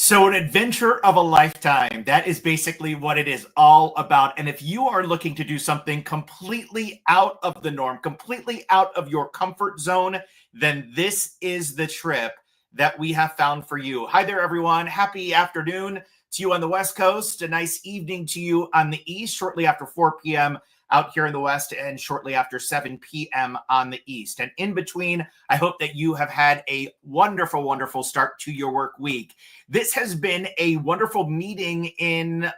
So an adventure of a lifetime, that is basically what it is all about. And if you are looking to do something completely out of the norm, completely out of your comfort zone, then this is the trip that we have found for you. Hi there, everyone. Happy afternoon to you on the West Coast. A nice evening to you on the East, shortly after 4 p.m. out here in the West, and shortly after 7 p.m. on the East. And in between, I hope that you have had a wonderful, wonderful start to your work week. This has been a wonderful meeting in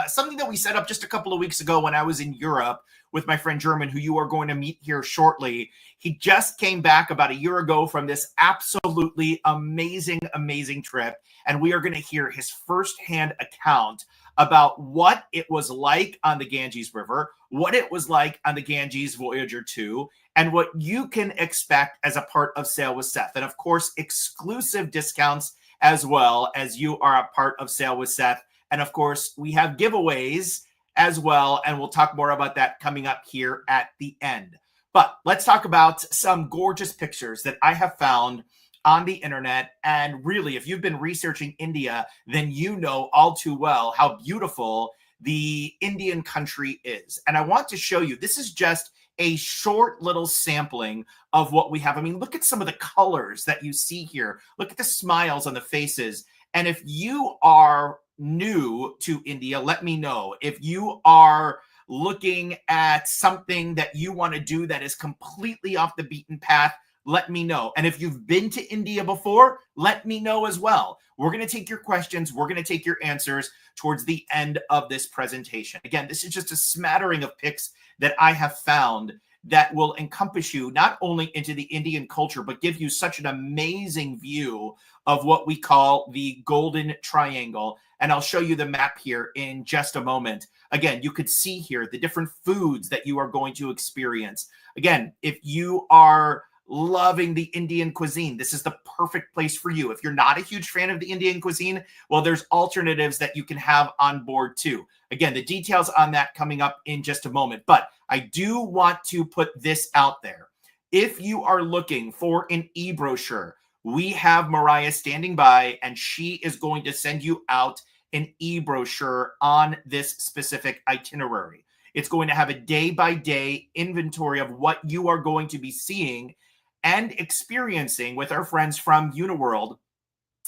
something that we set up just a couple of weeks ago when I was in Europe with my friend German, who you are going to meet here shortly. He just came back about a year ago from this absolutely amazing, amazing trip. And we are going to hear his firsthand account about what it was like on the Ganges River, what it was like on the Ganges Voyager II, and what you can expect as a part of Sail with Seth. And of course, exclusive discounts as well as you are a part of Sail with Seth. And of course, we have giveaways as well, and we'll talk more about that coming up here at the end. But let's talk about some gorgeous pictures that I have found on the internet. And really, if you've been researching India, then you know all too well how beautiful the Indian country is. And I want to show you, this is just a short little sampling of what we have. I mean, look at some of the colors that you see here. Look at the smiles on the faces. And if you are new to India, let me know. If you are looking at something that you want to do that is completely off the beaten path, let me know. And if you've been to India before, let me know as well. We're going to take your questions. We're going to take your answers towards the end of this presentation. Again, this is just a smattering of pics that I have found that will encompass you not only into the Indian culture, but give you such an amazing view of what we call the Golden Triangle. And I'll show you the map here in just a moment. Again, you could see here the different foods that you are going to experience. Again, if you are loving the Indian cuisine, this is the perfect place for you. If you're not a huge fan of the Indian cuisine, well, there's alternatives that you can have on board too. Again, the details on that coming up in just a moment. But I do want to put this out there. If you are looking for an e-brochure, we have Mariah standing by, and she is going to send you out an e-brochure on this specific itinerary. It's going to have a day-by-day inventory of what you are going to be seeing and experiencing with our friends from Uniworld.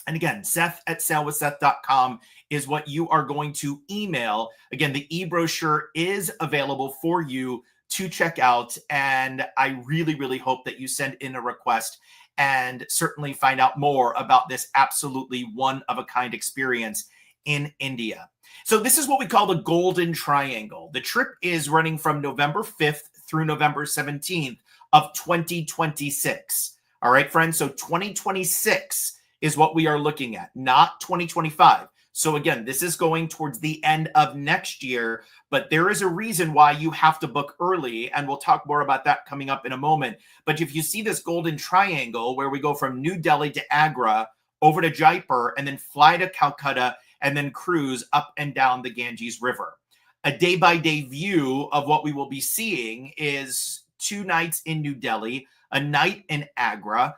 And again, Seth at sailwithseth.com is what you are going to email. Again, the e-brochure is available for you to check out. And I really, really hope that you send in a request and certainly find out more about this absolutely one-of-a-kind experience in India. So this is what we call the Golden Triangle. The trip is running from November 5th through November 17th of 2026. All right, friends. So 2026 is what we are looking at, not 2025. So again, this is going towards the end of next year, but there is a reason why you have to book early, and we'll talk more about that coming up in a moment. But if you see this Golden Triangle where we go from New Delhi to Agra, over to Jaipur, and then fly to Calcutta, and then cruise up and down the Ganges River. A day-by-day view of what we will be seeing is 2 nights in New Delhi, a night in Agra,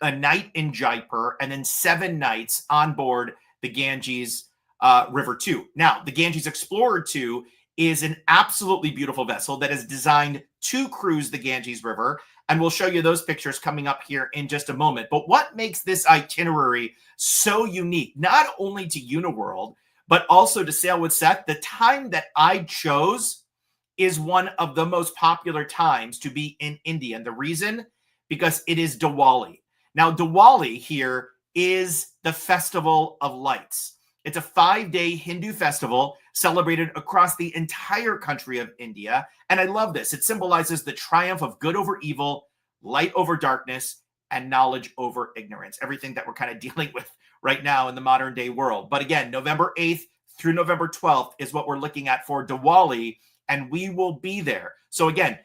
a night in Jaipur, and then 7 nights on board the Ganges River II. Now, the Ganges Explorer II is an absolutely beautiful vessel that is designed to cruise the Ganges River, and we'll show you those pictures coming up here in just a moment. But what makes this itinerary so unique, not only to Uniworld, but also to Sail with Seth, the time that I chose is one of the most popular times to be in India. And the reason, because it is Diwali. Now, Diwali here is the Festival of Lights. It's a 5-day Hindu festival celebrated across the entire country of India. And I love this. It symbolizes the triumph of good over evil, light over darkness, and knowledge over ignorance. Everything that we're kind of dealing with right now in the modern day world. But again, November 8th through November 12th is what we're looking at for Diwali, and we will be there. So again,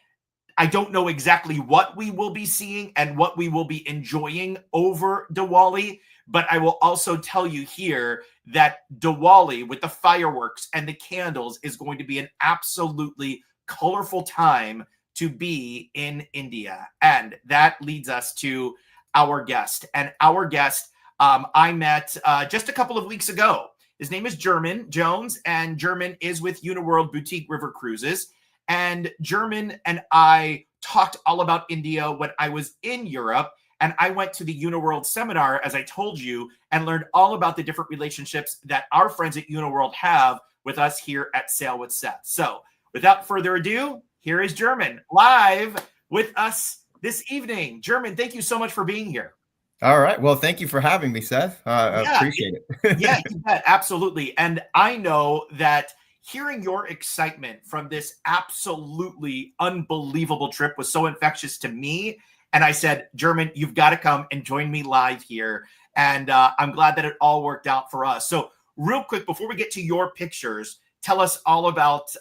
I don't know exactly what we will be seeing and what we will be enjoying over Diwali, but I will also tell you here that Diwali with the fireworks and the candles is going to be an absolutely colorful time to be in India. And that leads us to our guest. And our guest, I met just a couple of weeks ago. His name is German Jones, and German is with Uniworld Boutique River Cruises. And German and I talked all about India when I was in Europe. And I went to the Uniworld seminar, as I told you, and learned all about the different relationships that our friends at Uniworld have with us here at Sail with Seth. So without further ado, here is German live with us this evening. German, thank you so much for being here. All right. Well, thank you for having me, Seth. I appreciate it. Yeah, you bet. Absolutely. And I know that hearing your excitement from this absolutely unbelievable trip was so infectious to me. And I said, German, you've got to come and join me live here. And I'm glad that it all worked out for us. So real quick, before we get to your pictures, tell us all about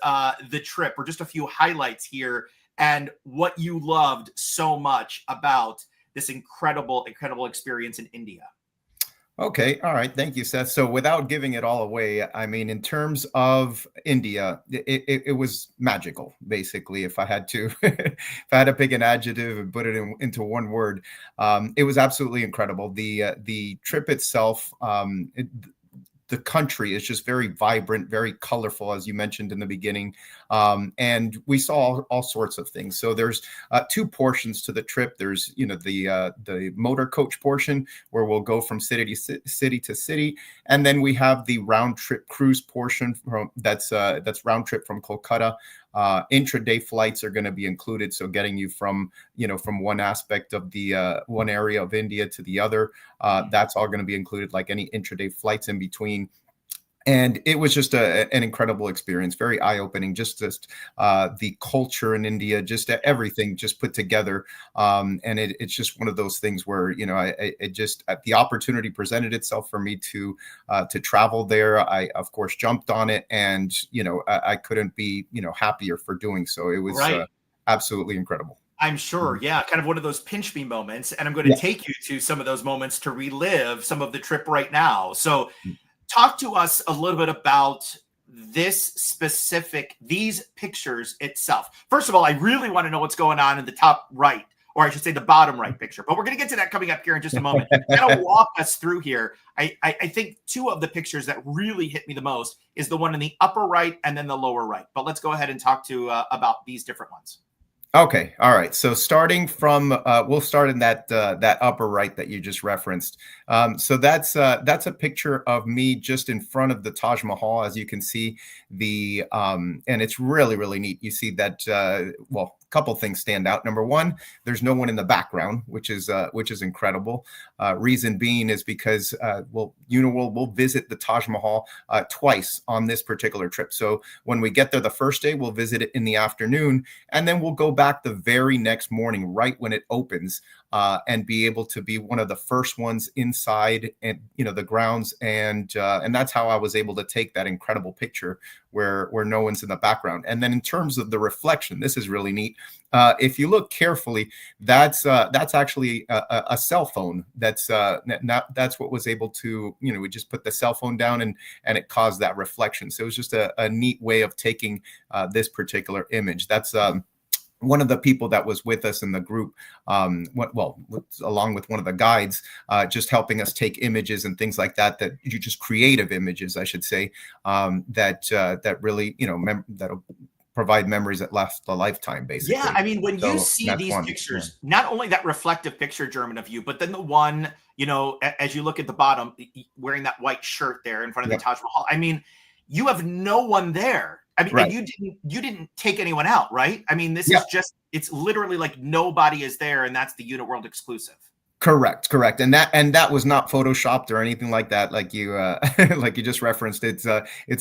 the trip, or just a few highlights here, and what you loved so much about this incredible experience in India. Okay. All right. Thank you, Seth. So without giving it all away, I mean, in terms of India, it was magical, basically. If I had to, if I had to pick an adjective and put it into one word, it was absolutely incredible. The trip itself, the country is just very vibrant, very colorful, as you mentioned in the beginning. And we saw all sorts of things. So there's two portions to the trip. There's, the motor coach portion where we'll go from city to city. And then we have the round trip cruise portion that's round trip from Kolkata. Intraday flights are going to be included, so getting you from one aspect of the one area of India to the other, that's all going to be included, like any intraday flights in between. And it was just an incredible experience, very eye-opening, just the culture in India, just everything just put together. And it's just one of those things where, the opportunity presented itself for me to travel there. I, of course, jumped on it, and, I couldn't be, happier for doing so. It was absolutely incredible. I'm sure. Yeah. Kind of one of those pinch me moments. And I'm going to take you to some of those moments to relive some of the trip right now. So talk to us a little bit about these pictures itself. First of all, I really want to know what's going on in the top right, or I should say the bottom right picture, but we're going to get to that coming up here in just a moment. Kind of walk us through here. I think two of the pictures that really hit me the most is the one in the upper right and then the lower right. But let's go ahead and talk to about these different ones. Okay. All right. So starting from, we'll start in that upper right that you just referenced. So that's a picture of me just in front of the Taj Mahal, as you can see and it's really, really neat. You see that, a couple things stand out. Number one, there's no one in the background, which is incredible. Reason being is because, Uniworld will visit the Taj Mahal twice on this particular trip. So when we get there the first day, we'll visit it in the afternoon, and then we'll go back the very next morning, right when it opens, and be able to be one of the first ones inside and the grounds, and that's how I was able to take that incredible picture where no one's in the background. And then in terms of the reflection, this is really neat. If you look carefully, that's actually a cell phone. That's what was able to, we just put the cell phone down and it caused that reflection. So it was just a neat way of taking this particular image. That's one of the people that was with us in the group, along with one of the guides, just helping us take images and things like that you just creative images, I should say, that really, that'll provide memories that last a lifetime, basically. Yeah, I mean, when you see these pictures, not only that reflective picture, German, of you, but then the one, as you look at the bottom, wearing that white shirt there in front of the Taj Mahal. I mean, you have no one there. I mean, and you didn't take anyone out, right? I mean, this is just, it's literally like nobody is there, and that's the Uniworld exclusive. Correct. And that was not photoshopped or anything like that. Like you like you just referenced, it's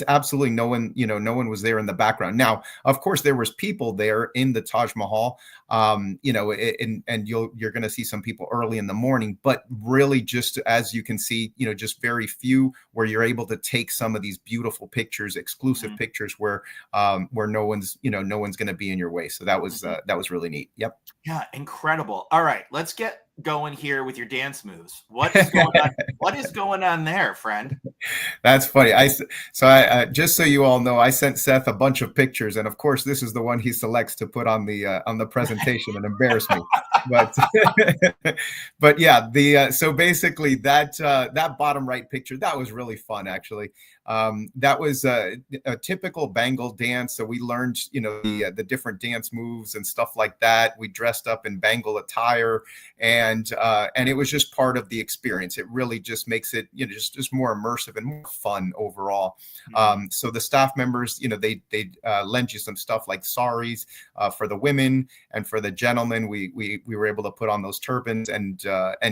absolutely no one, no one was there in the background. Now, of course, there was people there in the Taj Mahal, and you're going to see some people early in the morning, but really just as you can see, just very few where you're able to take some of these beautiful pictures, exclusive pictures where no one's going to be in your way. So that was really neat. Yep. Yeah. Incredible. All right, let's get going here with your dance moves. What is going on? What is going on there, friend? That's funny. I just so you all know, I sent Seth a bunch of pictures, and of course, this is the one he selects to put on the presentation and embarrass me. but but yeah, the so basically that bottom right picture, that was really fun actually. That was a typical Bengal dance. So we learned, the different dance moves and stuff like that. We dressed up in Bengal attire, and it was just part of the experience. It really just makes it, just more immersive and more fun overall. So the staff members, they lend you some stuff like saris for the women, and for the gentlemen, we were able to put on those turbans, and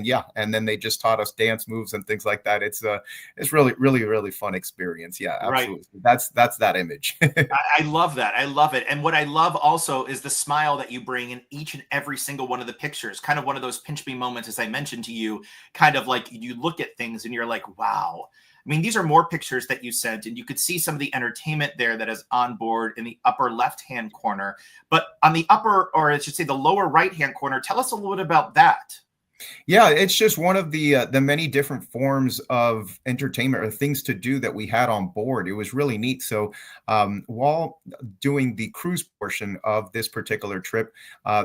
yeah, and then they just taught us dance moves and things like that. It's really, really, really fun experience. Yeah, absolutely. Right. That's that image. I love that. I love it. And what I love also is the smile that you bring in each and every single one of the pictures. Kind of one of those pinch me moments, as I mentioned to you, kind of like you look at things and you're like, wow. I mean, these are more pictures that you sent, and you could see some of the entertainment there that is on board in the upper left-hand corner. But on the upper, or I should say the lower right-hand corner, tell us a little bit about that. Yeah, it's just one of the many different forms of entertainment or things to do that we had on board. It was really neat. So while doing the cruise portion of this particular trip,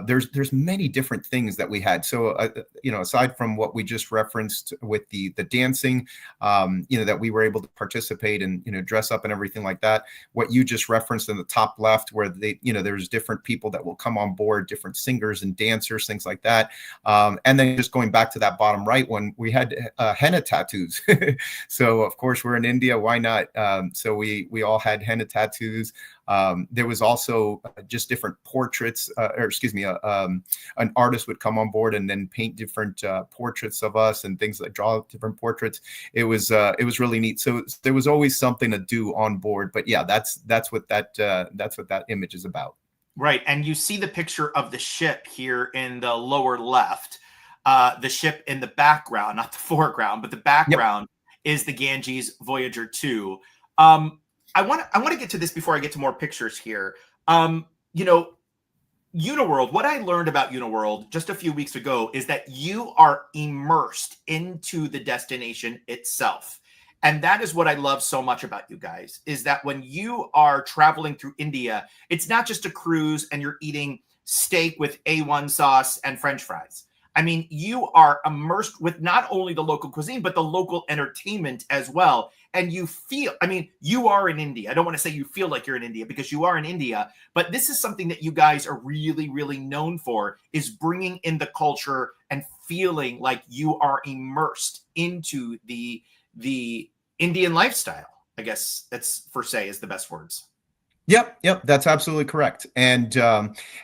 there's many different things that we had. So aside from what we just referenced with the dancing, that we were able to participate and dress up and everything like that. What you just referenced in the top left, where there's different people that will come on board, different singers and dancers, things like that, and then just going back to that bottom right one, we had henna tattoos. So of course we're in India, why not? So we all had henna tattoos. There was also just different portraits, an artist would come on board and then paint different portraits of us and things, like draw different portraits. It was really neat. So there was always something to do on board. But yeah, that's what that image is about. Right. And you see the picture of the ship here in the lower left. The ship in the background, not the foreground, but the background is the Ganges Voyager II. I want to get to this before I get to more pictures here. Uniworld, what I learned about Uniworld just a few weeks ago is that you are immersed into the destination itself. And that is what I love so much about you guys, is that when you are traveling through India, it's not just a cruise and you're eating steak with A1 sauce and French fries. I mean, you are immersed with not only the local cuisine, but the local entertainment as well. And you feel, I mean, you are in India. I don't want to say you feel like you're in India, because you are in India, but this is something that you guys are really, really known for, is bringing in the culture and feeling like you are immersed into the Indian lifestyle. I guess that's, for say, is the best words. Yep, that's absolutely correct. And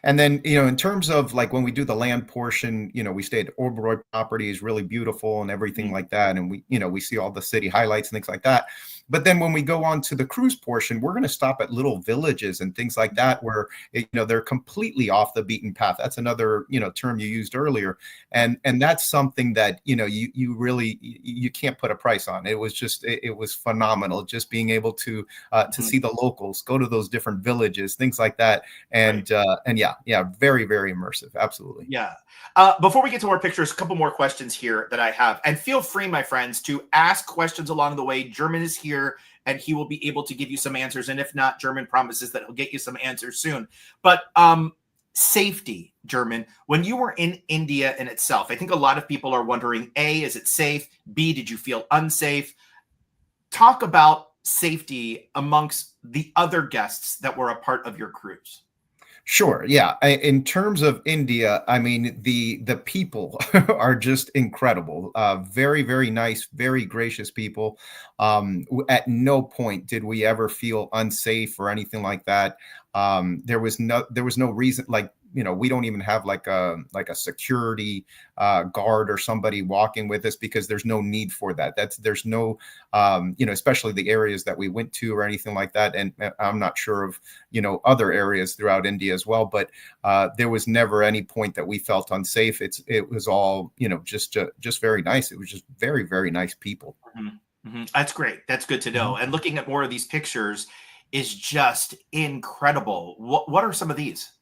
then in terms of like when we do the land portion, we stay at Oberoi property, is really beautiful and everything like that, and we see all the city highlights and things like that. But then when we go on to the cruise portion, we're going to stop at little villages and things like that where they're completely off the beaten path. That's another term you used earlier, and that's something that you really you can't put a price on. It was phenomenal, just being able to see the locals, go to those different villages, things like that, and yeah, very, very immersive. Absolutely. Yeah. Before we get to more pictures, a couple more questions here that I have, and feel free, my friends, to ask questions along the way. German is here and he will be able to give you some answers, and if not, German promises that he'll get you some answers soon. But safety, German, when you were in India in itself, I think a lot of people are wondering, A, is it safe? B, did you feel unsafe? Talk about safety amongst the other guests that were a part of your cruise. Sure. Yeah. In terms of India, I mean, the people are just incredible. Very, very nice, very gracious people. At no point did we ever feel unsafe or anything like that. There was no reason, like, we don't even have like a security guard or somebody walking with us, because there's no need for that. There's no, especially the areas that we went to or anything like that. And I'm not sure of, other areas throughout India as well, but there was never any point that we felt unsafe. It was all, just very nice. It was just very, very nice people. Mm-hmm. Mm-hmm. That's great. That's good to know. Mm-hmm. And looking at more of these pictures is just incredible. What are some of these?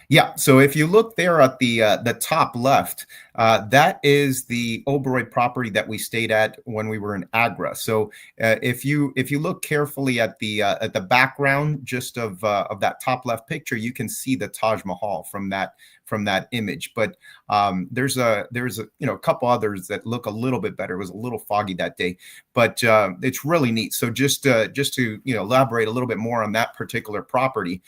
Yeah. So if you look there at the top left, that is the Oberoi property that we stayed at when we were in Agra. So if you look carefully at the background just of that top left picture, you can see the Taj Mahal from that image. But there's a a couple others that look a little bit better. It was a little foggy that day, but it's really neat. So just to elaborate a little bit more on that particular property.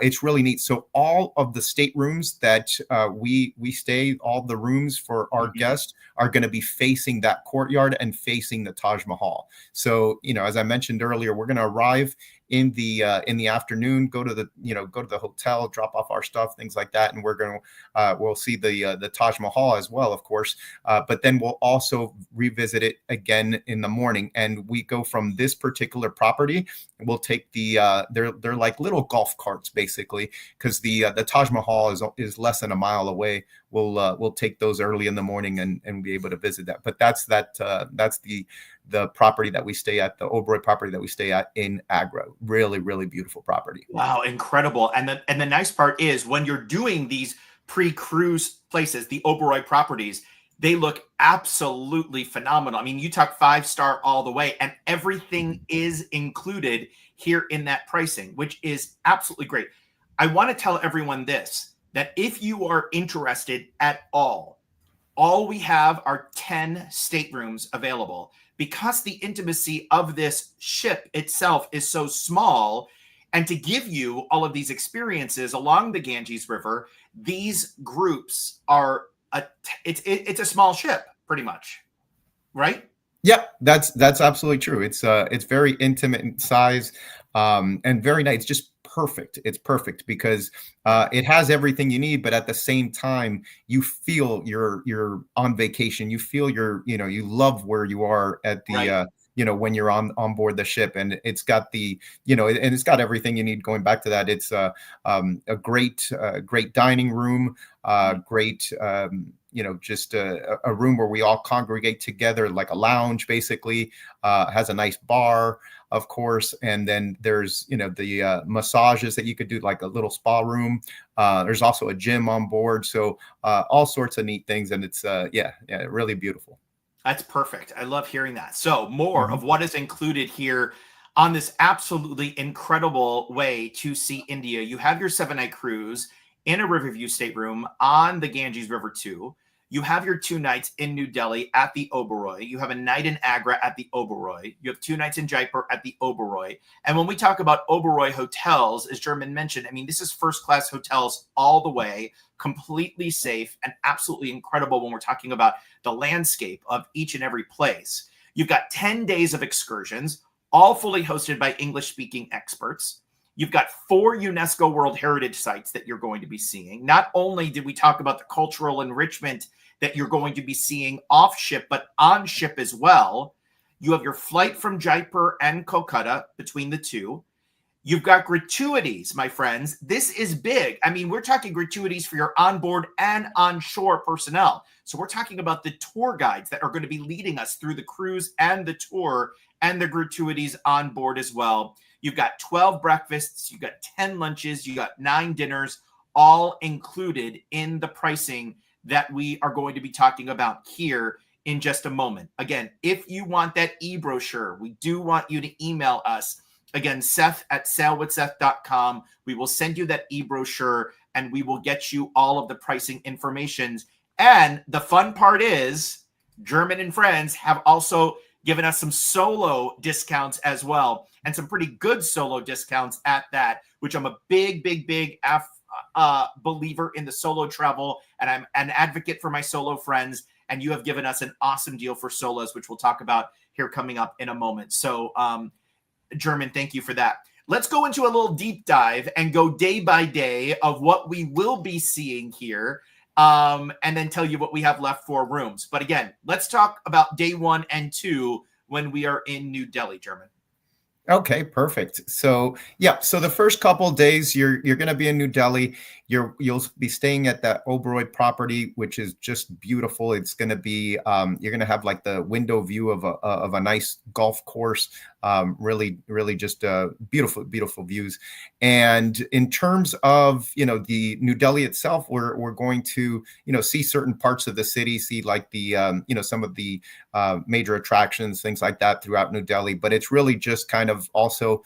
It's really neat. So all of the staterooms that we stay, all the rooms for our guests are going to be facing that courtyard and facing the Taj Mahal. So as I mentioned earlier, we're going to arrive in the afternoon, go to the hotel, drop off our stuff, things like that, and we'll see the Taj Mahal as well, of course. But then we'll also revisit it again in the morning, and we go from this particular property. We'll take they're like little golf carts basically, because the Taj Mahal is less than a mile away. We'll take those early in the morning and be able to visit that. But that's the property that we stay at, the Oberoi property that we stay at in Agra. Really, really beautiful property. Wow, incredible. And the nice part is when you're doing these pre-cruise places, the Oberoi properties, they look absolutely phenomenal. I mean, you talk 5-star all the way, and everything is included here in that pricing, which is absolutely great. I want to tell everyone this, that if you are interested at all we have are 10 staterooms available. Because the intimacy of this ship itself is so small, and to give you all of these experiences along the Ganges River, these groups are it's a small ship, pretty much, right? Yeah, that's absolutely true. It's very intimate in size, and very nice. It's just perfect. It's perfect because it has everything you need, but at the same time, you feel you're on vacation. You feel you love where you are at the Right. When you're on board the ship, and it's got and it's got everything you need. Going back to that, it's a great dining room, great. Just a room where we all congregate together, like a lounge, basically. Has a nice bar, of course. And then there's, the massages that you could do, like a little spa room. There's also a gym on board. So all sorts of neat things. And it's, really beautiful. That's perfect. I love hearing that. So more of what is included here on this absolutely incredible way to see India. You have your 7-night cruise in a Riverview stateroom on the Ganges River II. You have your 2 nights in New Delhi at the Oberoi. You have a night in Agra at the Oberoi. You have 2 nights in Jaipur at the Oberoi. And when we talk about Oberoi hotels, as German mentioned, I mean, this is first-class hotels all the way, completely safe and absolutely incredible when we're talking about the landscape of each and every place. You've got 10 days of excursions, all fully hosted by English-speaking experts. You've got 4 UNESCO World Heritage sites that you're going to be seeing. Not only did we talk about the cultural enrichment that you're going to be seeing off ship, but on ship as well. You have your flight from Jaipur and Kolkata between the two. You've got gratuities, my friends. This is big. I mean, we're talking gratuities for your onboard and onshore personnel. So we're talking about the tour guides that are going to be leading us through the cruise and the tour, and the gratuities on board as well. You've got 12 breakfasts, you've got 10 lunches, you got 9 dinners, all included in the pricing that we are going to be talking about here in just a moment. Again, if you want that e-brochure, we do want you to email us. Again, Seth@sailwithseth.com. We will send you that e-brochure, and we will get you all of the pricing information. And the fun part is, German and friends have also given us some solo discounts as well, and some pretty good solo discounts at that, which I'm a big believer in the solo travel, and I'm an advocate for my solo friends. And you have given us an awesome deal for solos, which we'll talk about here coming up in a moment. So, German, thank you for that. Let's go into a little deep dive and go day by day of what we will be seeing here, and then tell you what we have left for rooms. But again, let's talk about day 1 and 2 when we are in New Delhi, German. Okay, perfect. So the first couple of days you're going to be in New Delhi. You'll be staying at that Oberoi property, which is just beautiful. It's going to be you're going to have like the window view of a nice golf course. Really just beautiful views. And in terms of the New Delhi itself, we're going to see certain parts of the city, see like the some of the major attractions, things like that throughout New Delhi. But it's really just kind of also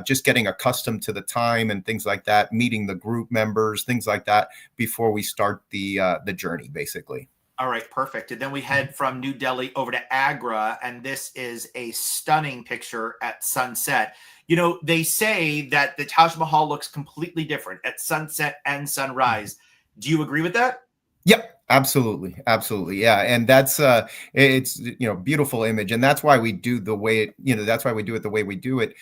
just getting accustomed to the time and things like that, meeting the group members, things like that before we start the journey, basically. All right, perfect. And then we head from New Delhi over to Agra, and this is a stunning picture at sunset. They say that the Taj Mahal looks completely different at sunset and sunrise. Do you agree with that? Yep. Absolutely. Yeah. And that's it's beautiful image. And that's why we do the way that's why we do it the way we do it,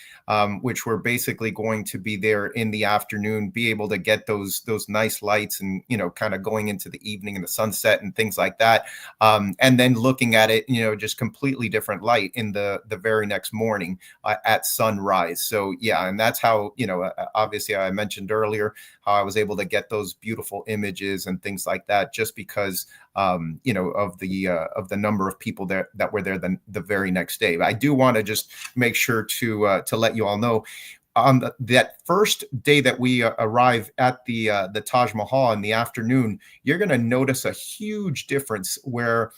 which we're basically going to be there in the afternoon, be able to get those nice lights and kind of going into the evening and the sunset and things like that. And then looking at it, just completely different light in the very next morning at sunrise. So yeah, and that's how, obviously I mentioned earlier how I was able to get those beautiful images and things like that, just because of the number of people there that were there the very next day. But I do want to just make sure to let you all know on that first day that we arrive at the Taj Mahal in the afternoon, you're going to notice a huge difference where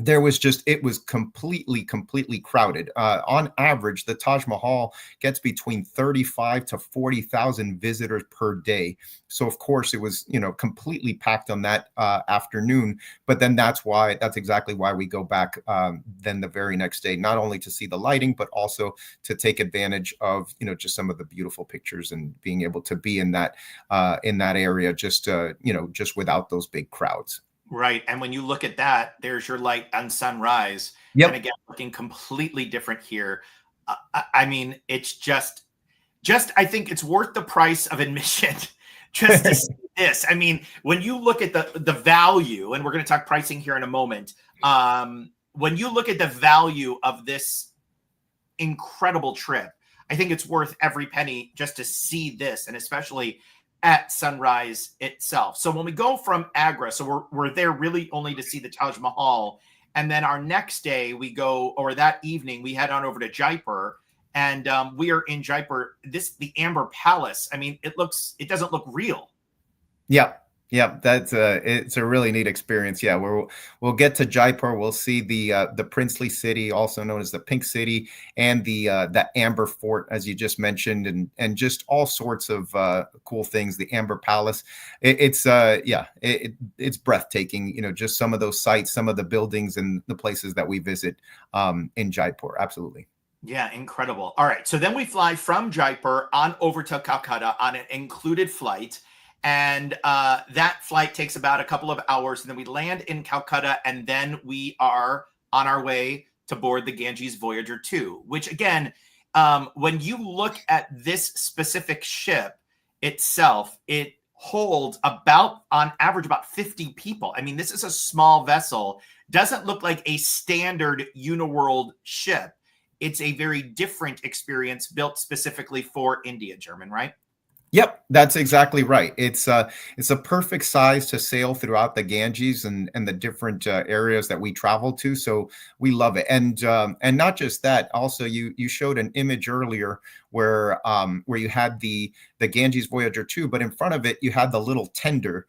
it was completely crowded. On average, the Taj Mahal gets between 35 to 40,000 visitors per day. So of course it was, completely packed on that afternoon, but then that's exactly why we go back then the very next day, not only to see the lighting, but also to take advantage of, just some of the beautiful pictures and being able to be in that area, just without those big crowds. Right. And when you look at that, there's your light on sunrise. Yep. And again, looking completely different here. I mean, it's just I think it's worth the price of admission just to see this. I mean, when you look at the value, and we're going to talk pricing here in a moment. When you look at the value of this incredible trip, I think it's worth every penny just to see this, and especially at sunrise itself. So when we go from Agra, so we're there really only to see the Taj Mahal. And then our next day or that evening, we head on over to Jaipur, and we are in Jaipur, the Amber Palace. I mean, it doesn't look real. Yeah. Yeah, it's a really neat experience. Yeah, we'll get to Jaipur. We'll see the princely city, also known as the Pink City, and that Amber Fort, as you just mentioned, and just all sorts of cool things. The Amber Palace, it's breathtaking. Just some of those sites, some of the buildings, and the places that we visit in Jaipur. Absolutely. Yeah, incredible. All right, so then we fly from Jaipur on over to Calcutta on an included flight. And that flight takes about a couple of hours. And then we land in Calcutta, and then we are on our way to board the Ganges Voyager II, which again, when you look at this specific ship itself, it holds on average about 50 people. I mean, this is a small vessel. Doesn't look like a standard Uniworld ship. It's a very different experience built specifically for India, German, right? Yep, that's exactly right. It's a perfect size to sail throughout the Ganges and the different areas that we travel to. So we love it, and not just that. Also, you showed an image earlier where you had the Ganges Voyager II, but in front of it you had the little tender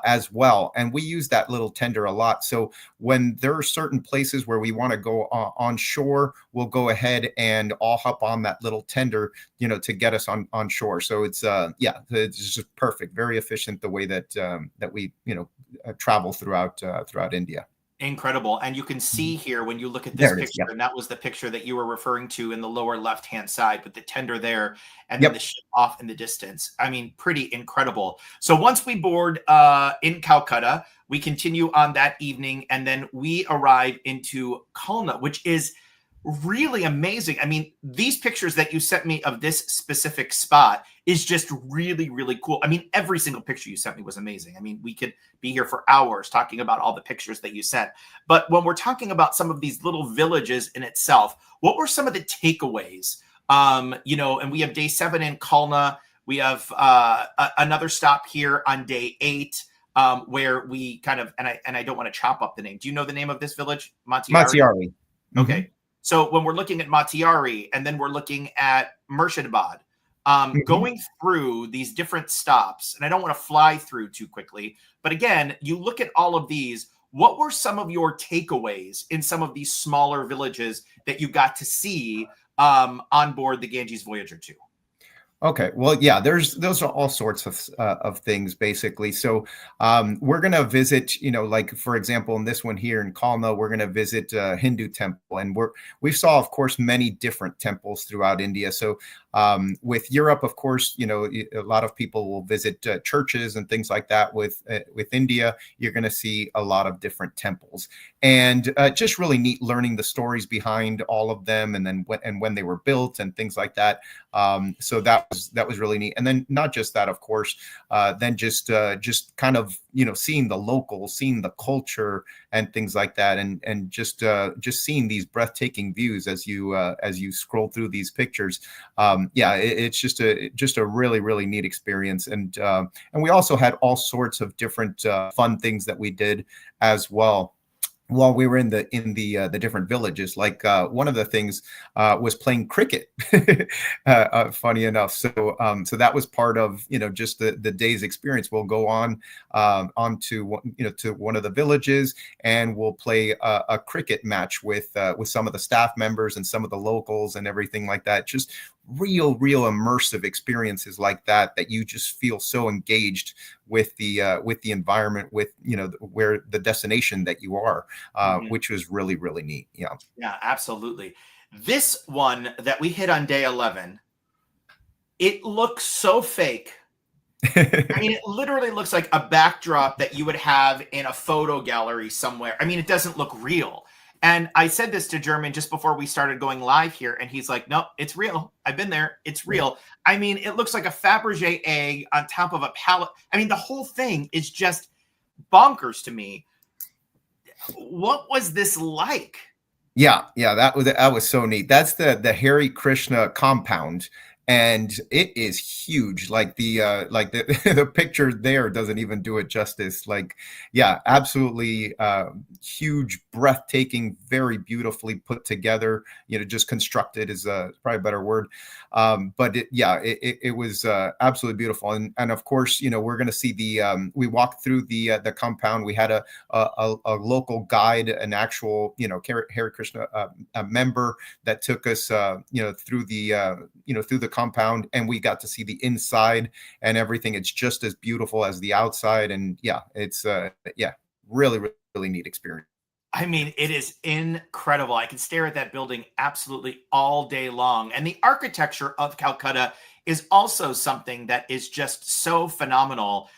as well, and we use that little tender a lot. So when there are certain places where we want to go on shore, we'll go ahead and all hop on that little tender, to get us on shore. So it's just perfect, very efficient the way that we travel throughout India. Incredible. And you can see here when you look at this picture, and that was the picture that you were referring to in the lower left-hand side with the tender there and then the ship off in the distance. I mean, pretty incredible. So once we board in Calcutta, we continue on that evening, and then we arrive into Khulna, which is really amazing. I mean, these pictures that you sent me of this specific spot is just really, really cool. I mean, every single picture you sent me was amazing. I mean, we could be here for hours talking about all the pictures that you sent. But when we're talking about some of these little villages in itself, what were some of the takeaways? And we have day 7 in Khulna. We have another stop here on day 8, where we kind of, and I don't want to chop up the name. Do you know the name of this village? Matiari? Matsiari. Okay. So when we're looking at Matiari and then we're looking at Murshidabad, going through these different stops, and I don't want to fly through too quickly, but again, you look at all of these. What were some of your takeaways in some of these smaller villages that you got to see on board the Ganges Voyager II? Okay, well, yeah, those are all sorts of things basically. So we're gonna visit, like for example, in this one here in Kalna, we're gonna visit a Hindu temple, and we saw, of course, many different temples throughout India. So with Europe, of course, a lot of people will visit churches and things like that. With India, you're gonna see a lot of different temples, and just really neat learning the stories behind all of them, and then when they were built and things like that. So that was really neat. And then not just that, of course, then just kind of seeing the locals, seeing the culture and things like that, and just seeing these breathtaking views as you scroll through these pictures. It's just a really, really neat experience. And we also had all sorts of different fun things that we did as well while we were in the different villages. Like one of the things was playing cricket, funny enough. So that was part of just the day's experience. We'll go on to to one of the villages, and we'll play a cricket match with some of the staff members and some of the locals and everything like that. Just real immersive experiences like that you just feel so engaged with the environment, with where the destination that you are, which was really, really neat. Yeah, absolutely. This one that we hit on day 11, it looks so fake. I mean, it literally looks like a backdrop that you would have in a photo gallery somewhere. I mean, it doesn't look real. And I said this to German just before we started going live here, and he's like, "No, it's real. I've been there. It's real." I mean, it looks like a Fabergé egg on top of a pallet. I mean, the whole thing is just bonkers to me. What was this like? Yeah, that was so neat. That's the Hare Krishna compound, and it is huge. Like the the picture there doesn't even do it justice. Like, yeah, absolutely huge, breathtaking, very beautifully put together. Just constructed is probably a better word. But it was absolutely beautiful. And of course, we're going to see we walked through the compound. We had a local guide, an actual Hare Krishna a member that took us through the compound, and we got to see the inside and everything. It's just as beautiful as the outside, and it's really, really neat experience. I mean, it is incredible. I can stare at that building absolutely all day long. And the architecture of Calcutta is also something that is just so phenomenal.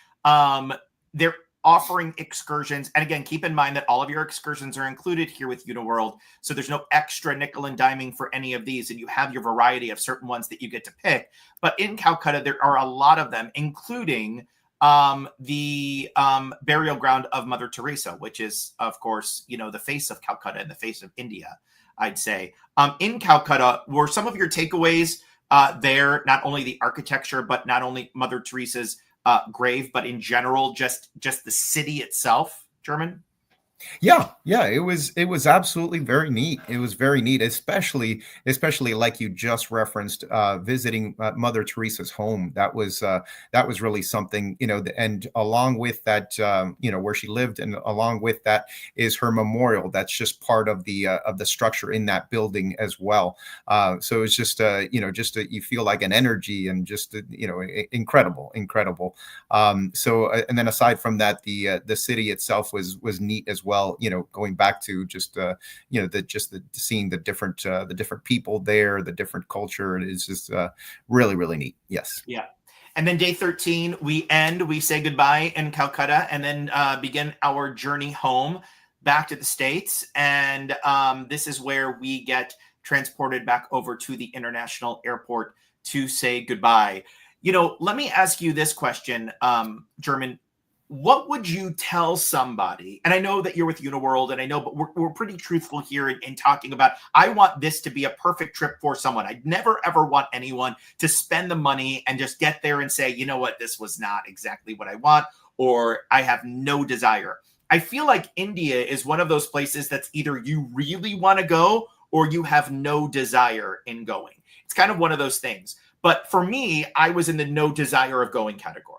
They're offering excursions. And again, keep in mind that all of your excursions are included here with Uniworld. So there's no extra nickel and diming for any of these. And you have your variety of certain ones that you get to pick. But in Calcutta, there are a lot of them, including the burial ground of Mother Teresa, which is, of course, the face of Calcutta and the face of India, I'd say. In Calcutta, were some of your takeaways there, not only the architecture, but not only Mother Teresa's grave, but in general, just the city itself, German? Yeah, it was absolutely very neat. It was very neat, especially like you just referenced, visiting Mother Teresa's home. That was really something, and along with that, where she lived, and along with that is her memorial. That's just part of the structure in that building as well. So it's just you feel like an energy, and just incredible. So and then aside from that, the city itself was neat as well. Going back to just seeing the different people there, the different culture, it is just really, really neat. Yes. Yeah. And then day 13, we say goodbye in Calcutta, and then begin our journey home back to the States. And this is where we get transported back over to the international airport to say goodbye. Let me ask you this question, German. what would you tell somebody? And I know that you're with Uniworld, and I know, but we're pretty truthful here in talking about, I want this to be a perfect trip for someone. I'd never, ever want anyone to spend the money and just get there and say, you know what, this was not exactly what I want, or I have no desire. I feel like India is one of those places that's either you really want to go or you have no desire in going. It's kind of one of those things. But for me, I was in the no desire of going category.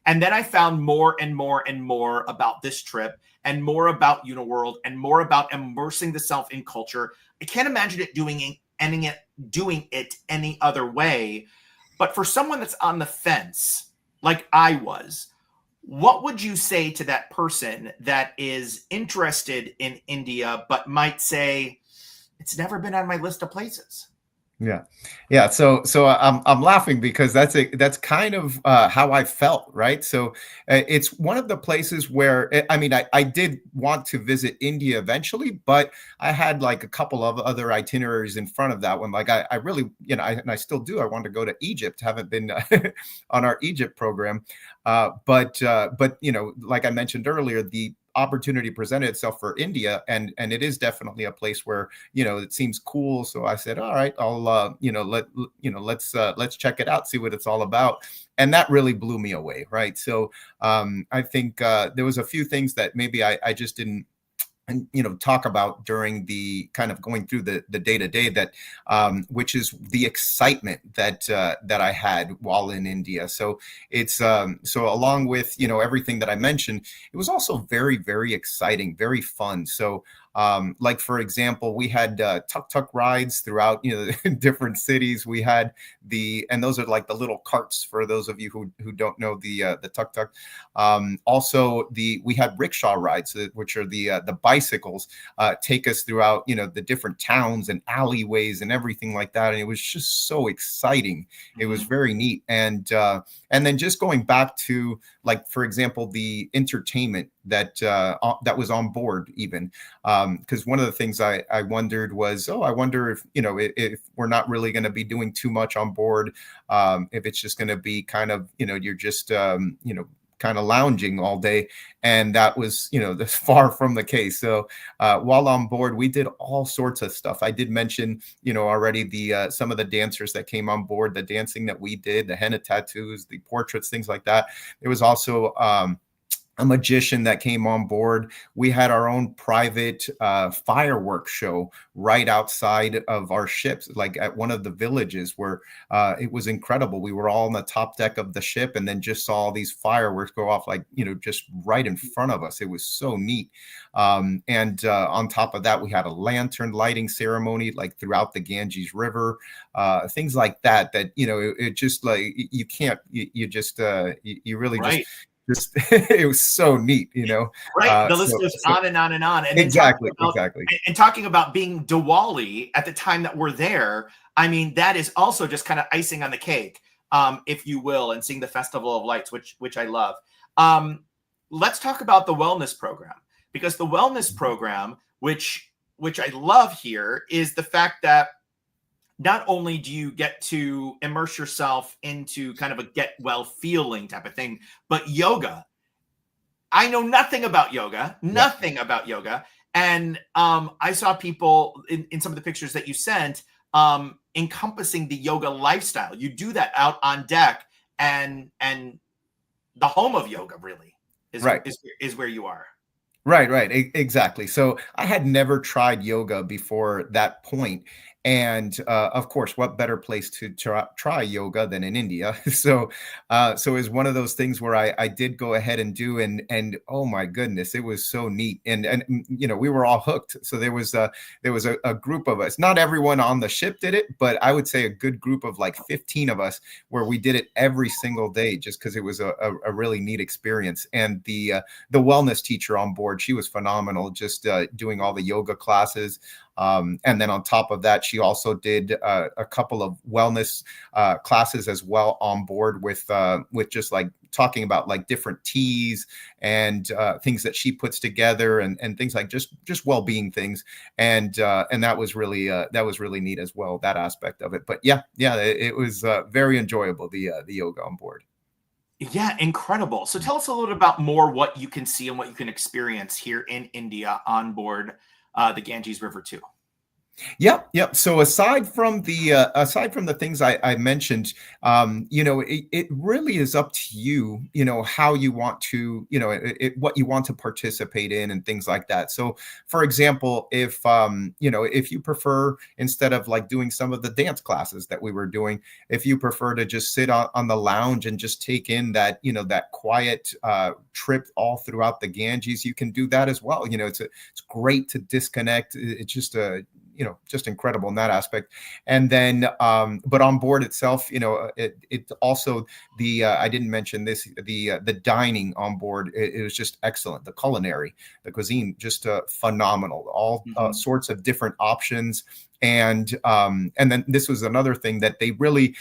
And then I found more and more and more about this trip, and more about Uniworld, and more about immersing the self in culture. I can't imagine it doing it any other way. But for someone that's on the fence, like I was, what would you say to that person that is interested in India, but might say, it's never been on my list of places? Yeah. So I'm laughing because that's kind of how I felt, right? So it's one of the places where I mean, I did want to visit India eventually, but I had like a couple of other itineraries in front of that one. Like I really, and I still do. I want to go to Egypt. Haven't been on our Egypt program, but like I mentioned earlier, the opportunity presented itself for India, and it is definitely a place where it seems cool. So I said, all right, I'll let's check it out, see what it's all about. And that really blew me away, right? So I think there was a few things that maybe I just didn't talk about during the kind of going through the day-to-day, that which is the excitement that I had while in India. So it's so along with everything that I mentioned, it was also very, very exciting, very fun. So like for example, we had tuk-tuk rides throughout different cities. We had and those are like the little carts for those of you who don't know the tuk-tuk. Also we had rickshaw rides, which are the bicycles, take us throughout the different towns and alleyways and everything like that. And it was just so exciting. It was very neat. And then just going back to, like, for example, the entertainment that was on board even. Because one of the things I wondered was, I wonder if we're not really going to be doing too much on board, if it's just going to be kind of, you're just, kind of lounging all day. And that was, that's far from the case. So while on board, we did all sorts of stuff. I did mention, already some of the dancers that came on board, the dancing that we did, the henna tattoos, the portraits, things like that. There was also a magician that came on board. We had our own private fireworks show right outside of our ships, like at one of the villages, where it was incredible. We were all on the top deck of the ship and then just saw these fireworks go off, like, just right in front of us. It was so neat. And on top of that, we had a lantern lighting ceremony, like throughout the Ganges River, things like that, it just, like, you can't, you just, you really right. just it was so neat, Right. The list goes on and on and on. And exactly. And talking about being Diwali at the time that we're there, I mean, that is also just kind of icing on the cake, if you will, and seeing the Festival of Lights, which I love. Let's talk about the wellness program, because the wellness program, which I love here, is the fact that not only do you get to immerse yourself into kind of a get well feeling type of thing, but yoga. I know nothing about yoga, about yoga. And I saw people in some of the pictures that you sent encompassing the yoga lifestyle. You do that out on deck, and the home of yoga really is where you are. Right. Exactly. So I had never tried yoga before that point. And of course, what better place to try yoga than in India? So it was one of those things where I did go ahead and do, and oh my goodness, it was so neat. And we were all hooked. So there was a group of us. Not everyone on the ship did it, but I would say a good group of like 15 of us, where we did it every single day, just because it was a really neat experience. And the wellness teacher on board, she was phenomenal, just doing all the yoga classes. And then on top of that, she also did a couple of wellness classes as well on board, with just like talking about like different teas and things that she puts together, and things like just well-being things. And that was really neat as well, that aspect of it. But yeah, it was very enjoyable, the yoga on board. Yeah, incredible. So tell us a little bit about more what you can see and what you can experience here in India on board the Ganges River 2. Yep, yep. So aside from the things I mentioned, it really is up to you, how you want to, what you want to participate in and things like that. So, for example, if you prefer, instead of like doing some of the dance classes that we were doing, if you prefer to just sit on the lounge and just take in that, that quiet trip all throughout the Ganges, you can do that as well. It's great to disconnect. It's just just incredible in that aspect. And then, but on board itself, it also I didn't mention this, the dining on board, it was just excellent. The cuisine, just phenomenal. All sorts of different options. And then this was another thing that they really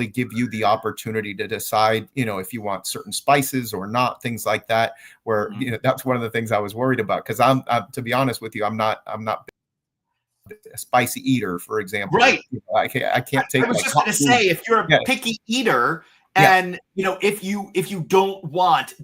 give you the opportunity to decide, if you want certain spices or not, things like that. Where that's one of the things I was worried about, because I'm to be honest with you, I'm not a spicy eater, for example. Right. I can't take. I was just going to say, if you're a picky eater, and if you don't want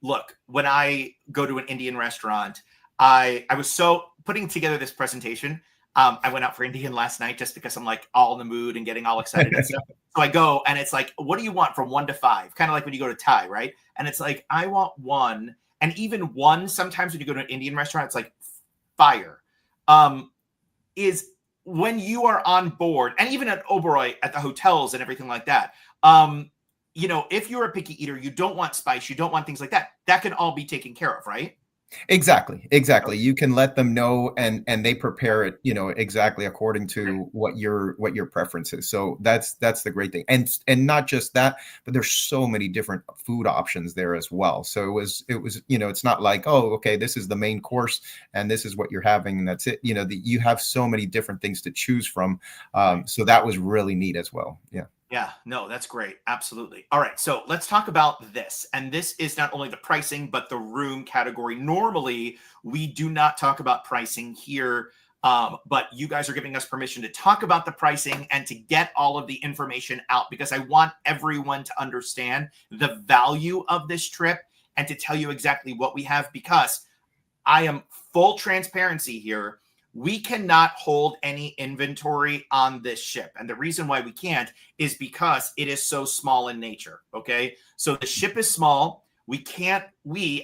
look, when I go to an Indian restaurant, I was so putting together this presentation. I went out for Indian last night just because I'm like all in the mood and getting all excited and stuff. So I go and it's like, what do you want from 1 to 5? Kind of like when you go to Thai, right? And it's like, I want 1, and even 1. Sometimes when you go to an Indian restaurant, it's like fire. Is when you are on board, and even at Oberoi at the hotels and everything like that, if you're a picky eater, you don't want spice, you don't want things like that, that can all be taken care of, right? Exactly. You can let them know, and they prepare it, exactly according to what your preference is. So that's the great thing. And not just that, but there's so many different food options there as well. So it was, it's not like, oh, okay, this is the main course and this is what you're having and that's it. You have so many different things to choose from. So that was really neat as well. Yeah. Yeah, no, that's great. Absolutely. All right. So let's talk about this. And this is not only the pricing, but the room category. Normally, we do not talk about pricing here, but you guys are giving us permission to talk about the pricing and to get all of the information out, because I want everyone to understand the value of this trip and to tell you exactly what we have, because I am full transparency here. We cannot hold any inventory on this ship. And the reason why we can't is because it is so small in nature. Okay. So the ship is small. We,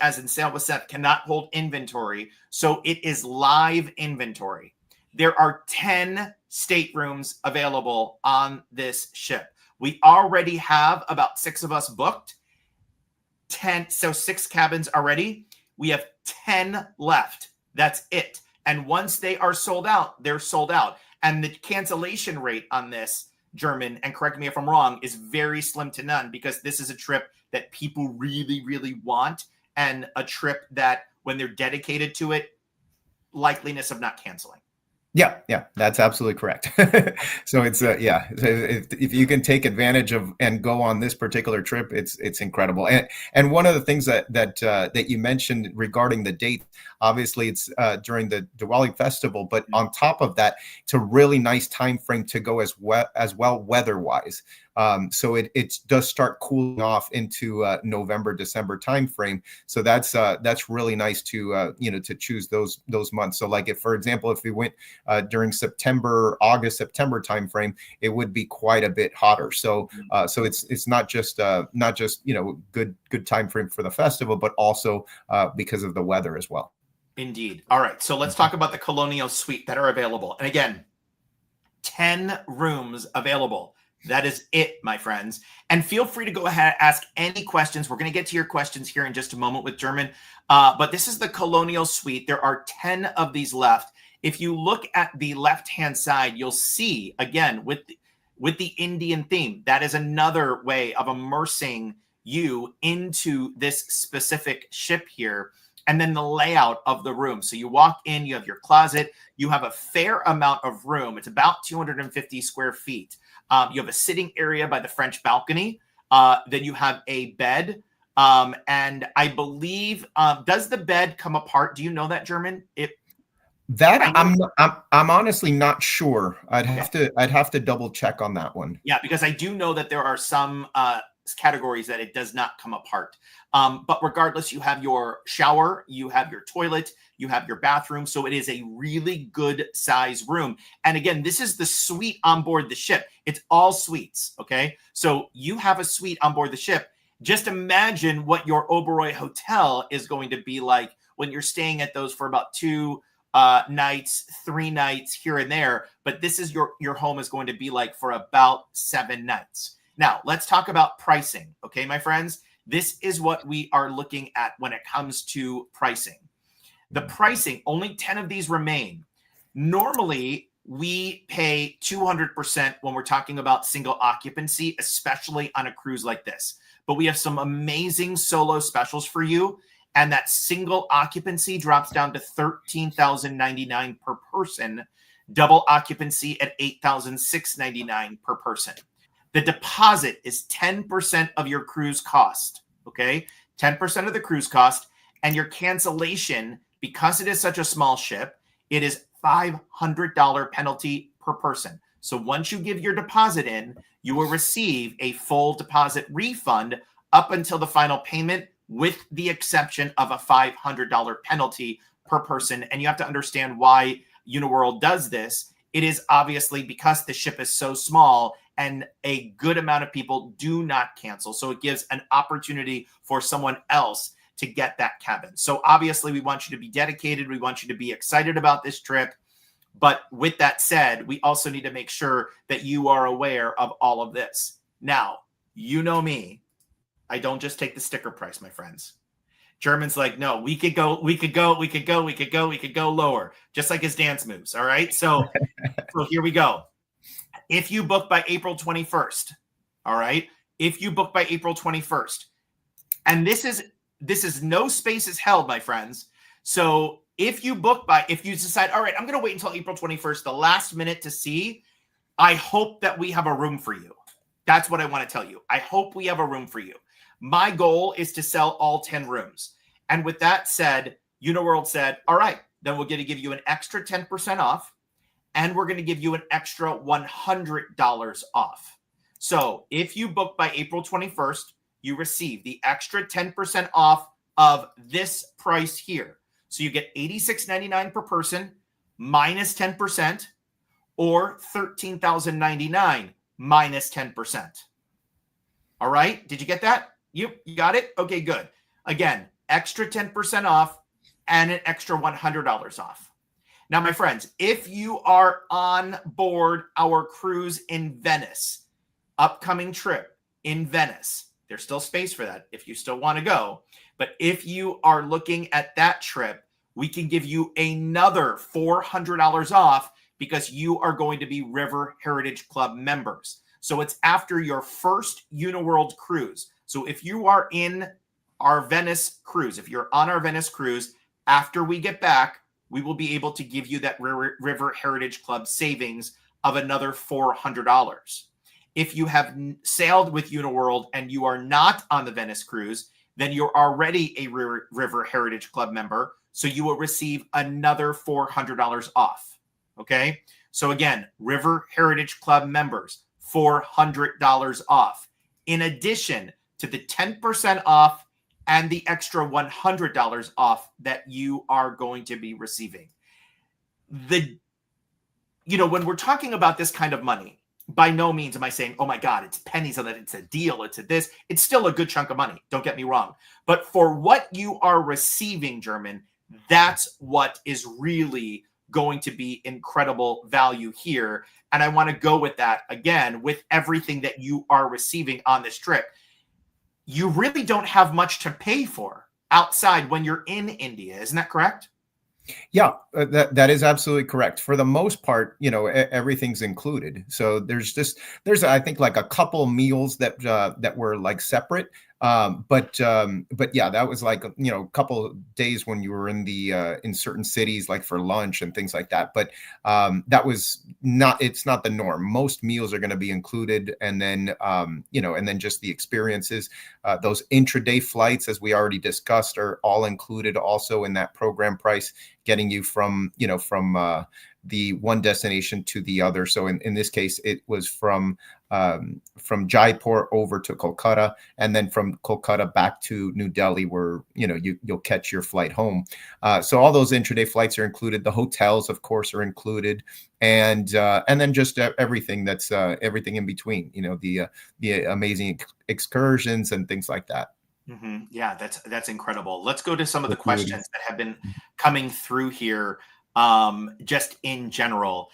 as in Sail with Seth, cannot hold inventory. So it is live inventory. There are 10 staterooms available on this ship. We already have about 6 of us booked. 10. So 6 cabins already. We have 10 left. That's it. And once they are sold out, they're sold out. And the cancellation rate on this, German, and correct me if I'm wrong, is very slim to none, because this is a trip that people really, really want, and a trip that when they're dedicated to it, likeliness of not canceling. Yeah, that's absolutely correct. So it's so if you can take advantage of and go on this particular trip, it's incredible. And one of the things that you mentioned regarding the date, obviously it's during the Diwali festival, but on top of that, it's a really nice time frame to go as well weather-wise. So it does start cooling off into November, December timeframe. So that's really nice to to choose those months. So like, if, for example, if we went during August, September timeframe, it would be quite a bit hotter. So so it's not just good time frame for the festival, but also because of the weather as well. Indeed. All right. So let's talk about the Colonial Suite that are available. And again, 10 rooms available. That is it, my friends. And feel free to go ahead and ask any questions. We're going to get to your questions here in just a moment with German. But this is the Colonial Suite. There are 10 of these left. If you look at the left-hand side, you'll see, again, with the Indian theme, that is another way of immersing you into this specific ship here. And then the layout of the room. So you walk in, you have your closet, you have a fair amount of room. It's about 250 square feet. You have a sitting area by the French balcony. Then you have a bed. And I believe, does the bed come apart? Do you know that, German? I'm honestly not sure. I'd have to double check on that one. Yeah, because I do know that there are some categories that it does not come apart. But regardless, you have your shower, you have your toilet, you have your bathroom. So it is a really good size room. And again, this is the suite on board the ship. It's all suites. Okay. So you have a suite on board the ship. Just imagine what your Oberoi hotel is going to be like when you're staying at those for about 2 nights, 3 nights here and there. But this is your home is going to be like for about 7 nights. Now, let's talk about pricing. Okay, my friends, this is what we are looking at when it comes to pricing. The pricing, only 10 of these remain. Normally, we pay 200% when we're talking about single occupancy, especially on a cruise like this. But we have some amazing solo specials for you. And that single occupancy drops down to $13,099 per person, double occupancy at $8,699 per person. The deposit is 10% of your cruise cost, okay? 10% of the cruise cost, and your cancellation, because it is such a small ship, it is $500 penalty per person. So once you give your deposit in, you will receive a full deposit refund up until the final payment, with the exception of a $500 penalty per person. And you have to understand why Uniworld does this. It is obviously because the ship is so small and a good amount of people do not cancel. So it gives an opportunity for someone else to get that cabin. So obviously we want you to be dedicated. We want you to be excited about this trip. But with that said, we also need to make sure that you are aware of all of this. Now, you know me. I don't just take the sticker price, my friends. German's like, no, we could go lower, just like his dance moves. All right. So here we go. If you book by April 21st, all right. If you book by April 21st, and this is no spaces held, my friends. So if you decide, all right, I'm going to wait until April 21st, the last minute to see, I hope that we have a room for you. That's what I want to tell you. I hope we have a room for you. My goal is to sell all 10 rooms. And with that said, Uniworld said, all right, then we're going to give you an extra 10% off, and we're going to give you an extra $100 off. So if you book by April 21st, you receive the extra 10% off of this price here. So you get $86.99 per person minus 10%, or $13,099 minus 10%. All right. Did you get that? You got it? Okay, good. Again, extra 10% off and an extra $100 off. Now, my friends, if you are on board our cruise in Venice, upcoming trip in Venice, there's still space for that if you still want to go. But if you are looking at that trip, we can give you another $400 off because you are going to be River Heritage Club members. So it's after your first Uniworld cruise. So if you are in our Venice cruise, if you're on our Venice cruise, after we get back, we will be able to give you that River Heritage Club savings of another $400. If you have sailed with Uniworld and you are not on the Venice cruise, then you're already a River Heritage Club member. So you will receive another $400 off. Okay. So again, River Heritage Club members, $400 off. In addition to the 10% off and the extra $100 off that you are going to be receiving. When we're talking about this kind of money, by no means am I saying, oh my God, it's pennies on it, it's a deal, it's a this. It's still a good chunk of money. Don't get me wrong. But for what you are receiving, German, that's what is really going to be incredible value here. And I want to go with that again, with everything that you are receiving on this trip. You really don't have much to pay for outside when you're in India. Isn't that correct? Yeah, that is absolutely correct. For the most part, everything's included. So there's I think like a couple meals that were like separate. But yeah, that was like, a couple days when you were in certain cities, like for lunch and things like that. But it's not the norm. Most meals are going to be included. And then, and then just the experiences, those intraday flights, as we already discussed, are all included also in that program price. getting you from the one destination to the other. So in this case, it was from Jaipur over to Kolkata, and then from Kolkata back to New Delhi, where you'll catch your flight home. So all those intraday flights are included. The hotels, of course, are included, and then just everything that's everything in between. The amazing excursions and things like that. Mm-hmm. Yeah, that's incredible. Let's go to some of the questions that have been coming through here, just in general.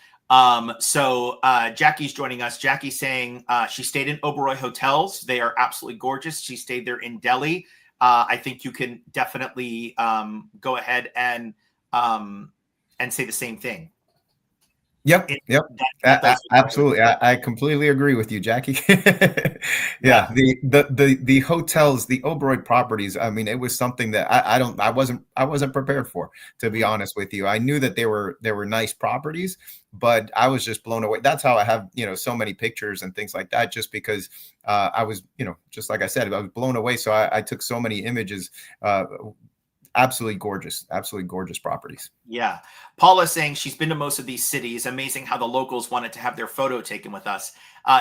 So Jackie's joining us. Jackie's saying she stayed in Oberoi hotels. They are absolutely gorgeous. She stayed there in Delhi. I think you can definitely go ahead and say the same thing. Yep. Absolutely. I completely agree with you, Jackie. Yeah. The hotels, the Oberoi properties. I mean, it was something that I wasn't prepared for, to be honest with you. I knew that they were nice properties, but I was just blown away. That's how I have, so many pictures and things like that, just because I was, just like I said, I was blown away. So I took so many images. Absolutely gorgeous properties. Yeah. Paula's saying she's been to most of these cities. Amazing how the locals wanted to have their photo taken with us.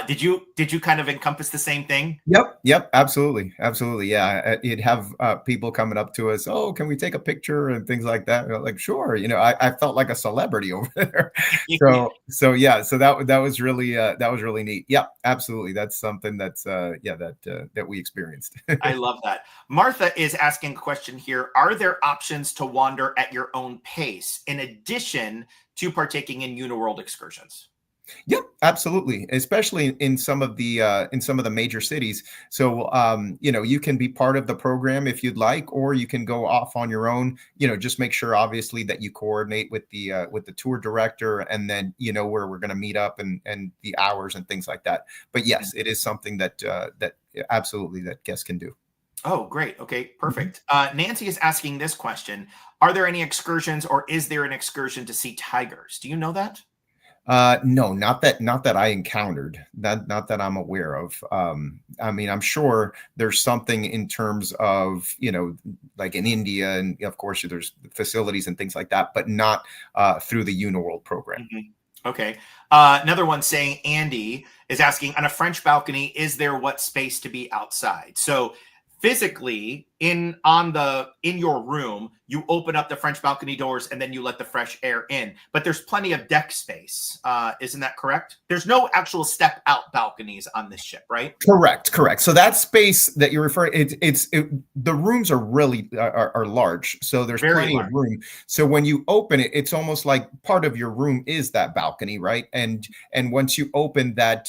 Did you kind of encompass the same thing? Yep. Absolutely. Yeah. You'd have people coming up to us. Oh, can we take a picture and things like that? Like, sure. I felt like a celebrity over there. So yeah. So that was really neat. Yeah, absolutely. That's something that's that we experienced. I love that. Martha is asking a question here. Are there options to wander at your own pace in addition to partaking in Uniworld excursions? Yep, absolutely. Especially in some of the major cities. So, you can be part of the program if you'd like, or you can go off on your own. Just make sure, obviously, that you coordinate with the tour director, and then where we're going to meet up and the hours and things like that. But yes, it is something that absolutely that guests can do. Oh, great. Okay, perfect. Nancy is asking this question: are there any excursions, or is there an excursion to see tigers? Do you know that? No, not that I encountered, not that I'm aware of. I mean, I'm sure there's something in terms of, like in India, and of course there's facilities and things like that, but not through the Uniworld program. Mm-hmm. Okay. Another one saying, Andy is asking, on a French balcony, is there what space to be outside? So physically in your room, you open up the French balcony doors and then you let the fresh air in, but there's plenty of deck space. Isn't that correct? There's no actual step out balconies on this ship, right? Correct. So that space that you're referring, the rooms are really are large. So there's plenty of room. So when you open it, it's almost like part of your room is that balcony, right? And once you open that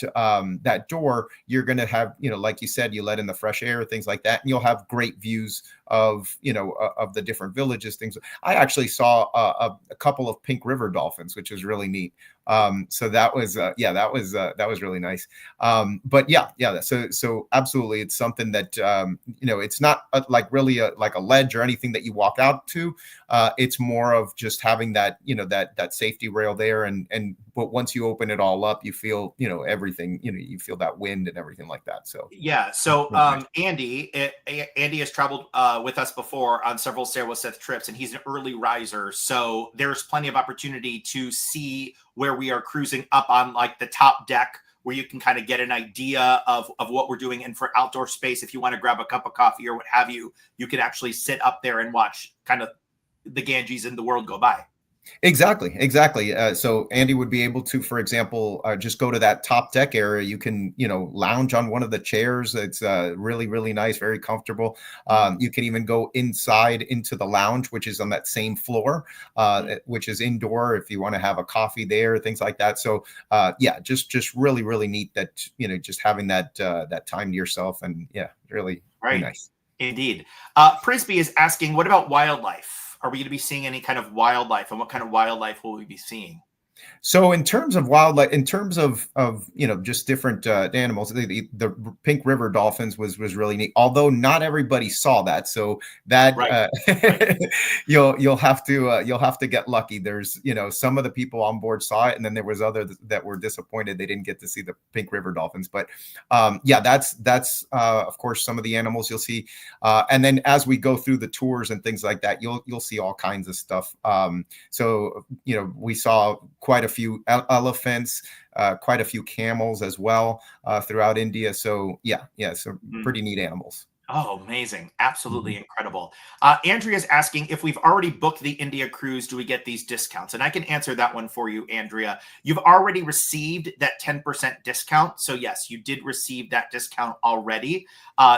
door, you're going to have, like you said, you let in the fresh air, things like that, and you'll have great views of of the different villages. Things. I actually saw a couple of pink river dolphins, which was really neat. So that was really nice. But yeah. So absolutely, it's something that it's not like really like a ledge or anything that you walk out to. It's more of just having that that safety rail there, but once you open it all up, you feel everything. You feel that wind and everything like that. So yeah. So Andy has traveled with us before on several Sail with Seth trips, and he's an early riser. So there's plenty of opportunity to see where we are cruising up on like the top deck, where you can kind of get an idea of what we're doing. And for outdoor space, if you want to grab a cup of coffee or what have you, you can actually sit up there and watch kind of the Ganges and the world go by. Exactly. So Andy would be able to, for example, just go to that top deck area. You can, lounge on one of the chairs. It's really, really nice, very comfortable. You can even go inside into the lounge, which is on that same floor, which is indoor if you want to have a coffee there, things like that. So just really, really neat that, just having that time to yourself, and really nice. Indeed. Prisby is asking, what about wildlife? Are we going to be seeing any kind of wildlife, and what kind of wildlife will we be seeing? So in terms of wildlife, in terms of just different animals, the pink river dolphins was really neat. Although not everybody saw that, so that Right. Right. you'll have to get lucky. There's some of the people on board saw it, and then there was others that were disappointed they didn't get to see the pink river dolphins. But yeah, that's of course some of the animals you'll see, and then as we go through the tours and things like that, you'll see all kinds of stuff. So we saw quite a few elephants, quite a few camels as well throughout India. So yeah, so pretty neat animals. Oh, amazing. Absolutely incredible. Andrea's asking if we've already booked the India cruise, do we get these discounts? And I can answer that one for you, Andrea. You've already received that 10% discount. So yes, you did receive that discount already.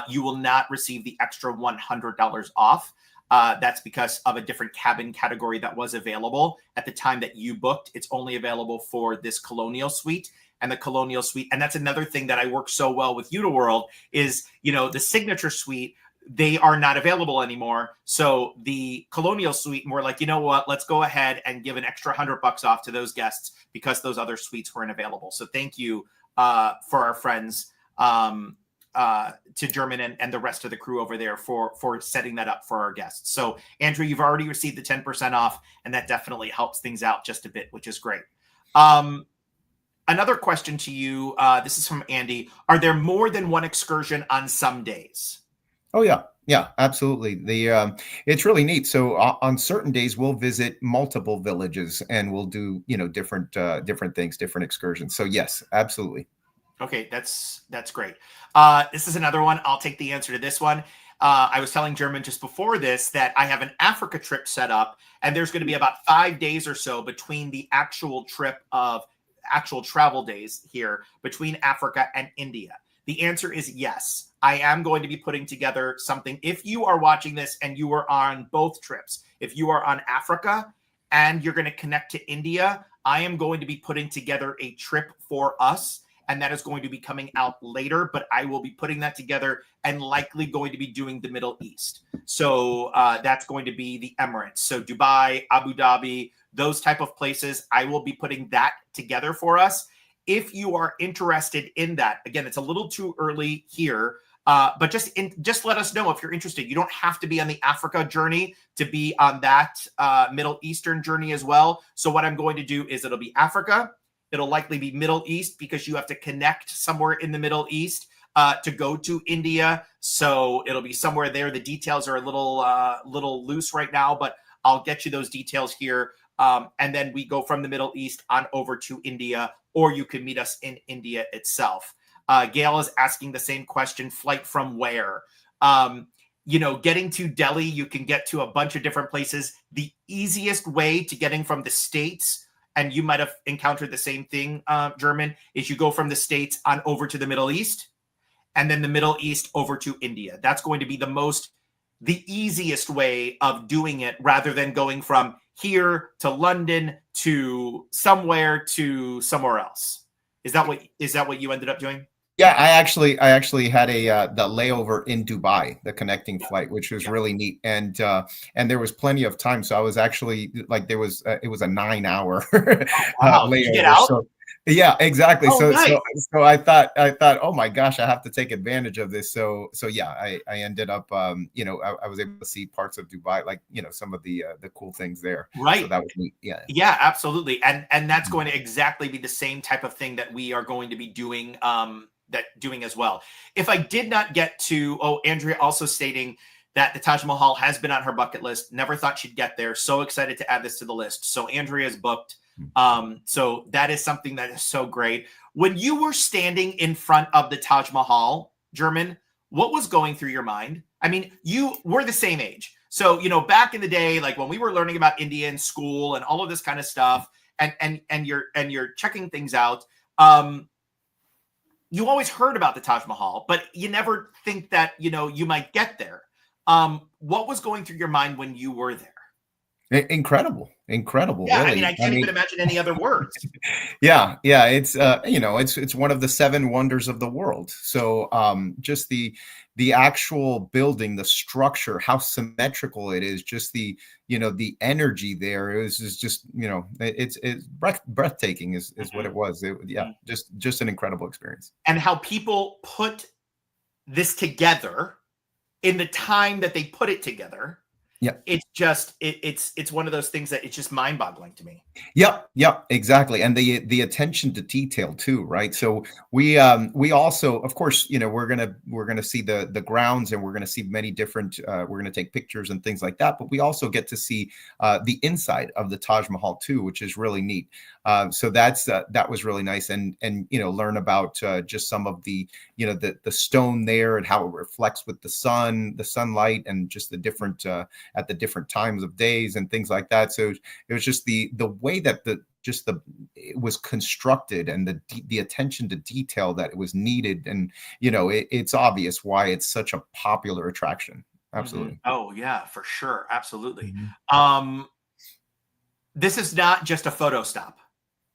You will not receive the extra $100 off. That's because of a different cabin category that was available at the time that you booked. It's only available for this Colonial Suite and the Colonial Suite. And that's another thing that I work so well with Uniworld is, the Signature Suite, they are not available anymore. So the Colonial Suite, we're like, you know what, let's go ahead and give an extra $100 off to those guests because those other suites weren't available. So thank you for our friends, to German and the rest of the crew over there for setting that up for our guests. So Andrew, you've already received the 10% off, and that definitely helps things out just a bit, which is great. Another question to you. This is from Andy. Are there more than one excursion on some days? Oh yeah, absolutely. It's really neat. So on certain days, we'll visit multiple villages and we'll do different things, different excursions. So yes, absolutely. Okay, that's great. This is another one. I'll take the answer to this one. I was telling German just before this that I have an Africa trip set up, and there's going to be about 5 days or so between the actual trip of actual travel days here between Africa and India. The answer is yes. I am going to be putting together something. If you are watching this and you are on both trips, if you are on Africa and you're going to connect to India, I am going to be putting together a trip for us. And that is going to be coming out later, but I will be putting that together and likely going to be doing the Middle East. So that's going to be the Emirates. So Dubai, Abu Dhabi, those type of places, I will be putting that together for us. If you are interested in that, again, it's a little too early here, but just let us know if you're interested. You don't have to be on the Africa journey to be on that Middle Eastern journey as well. So what I'm going to do is it'll be Africa. It'll likely be Middle East because you have to connect somewhere in the Middle East to go to India. So it'll be somewhere there. The details are a little loose right now, but I'll get you those details here. And then we go from the Middle East on over to India, or you can meet us in India itself. Gail is asking the same question, flight from where? Getting to Delhi, you can get to a bunch of different places. The easiest way to getting from the States, and you might have encountered the same thing, German, is you go from the States on over to the Middle East, and then the Middle East over to India. That's going to be the easiest way of doing it, rather than going from here to London to somewhere else. Is that what you ended up doing? Yeah, I actually had the layover in Dubai, the connecting flight, which was really neat, and there was plenty of time. So I was actually it was a 9-hour wow. layover. Did you get out? So, yeah, exactly. Oh, nice. So I thought, oh my gosh, I have to take advantage of this. So yeah, I ended up, I was able to see parts of Dubai, like some of the cool things there. Right. So that was neat. Yeah. Yeah, absolutely. And that's going to exactly be the same type of thing that we are going to be doing as well. If I did not get to, Andrea also stating that the Taj Mahal has been on her bucket list. Never thought she'd get there. So excited to add this to the list. So Andrea's booked. So that is something that is so great. When you were standing in front of the Taj Mahal, German, what was going through your mind? I mean, you were the same age. So, back in the day, like when we were learning about India in school and all of this kind of stuff, and you're checking things out, you always heard about the Taj Mahal, but you never think that, you might get there. What was going through your mind when you were there? Incredible. Yeah, Really. I mean, I can't even imagine any other words. Yeah. It's it's one of the 7 wonders of the world. So just the the actual building, the structure, how symmetrical it is, just the, the energy there is just, it's breathtaking is what it was. Just an incredible experience. And how people put this together in the time that they put it together. Yeah. It's just, it's one of those things that it's just mind boggling to me. Yep, exactly. And the attention to detail too, right? So we also, of course, we're gonna see the grounds, and we're gonna see many different, we're gonna take pictures and things like that, but we also get to see the inside of the Taj Mahal too, which is really neat. So that was really nice, and learn about just some of the the stone there and how it reflects with the sunlight, and just the different at the different times of days and things like that. So it was just the way that it was constructed, and the attention to detail that it was needed, and it's obvious why it's such a popular attraction. Absolutely. Oh yeah, for sure, absolutely. Mm-hmm. This is not just a photo stop.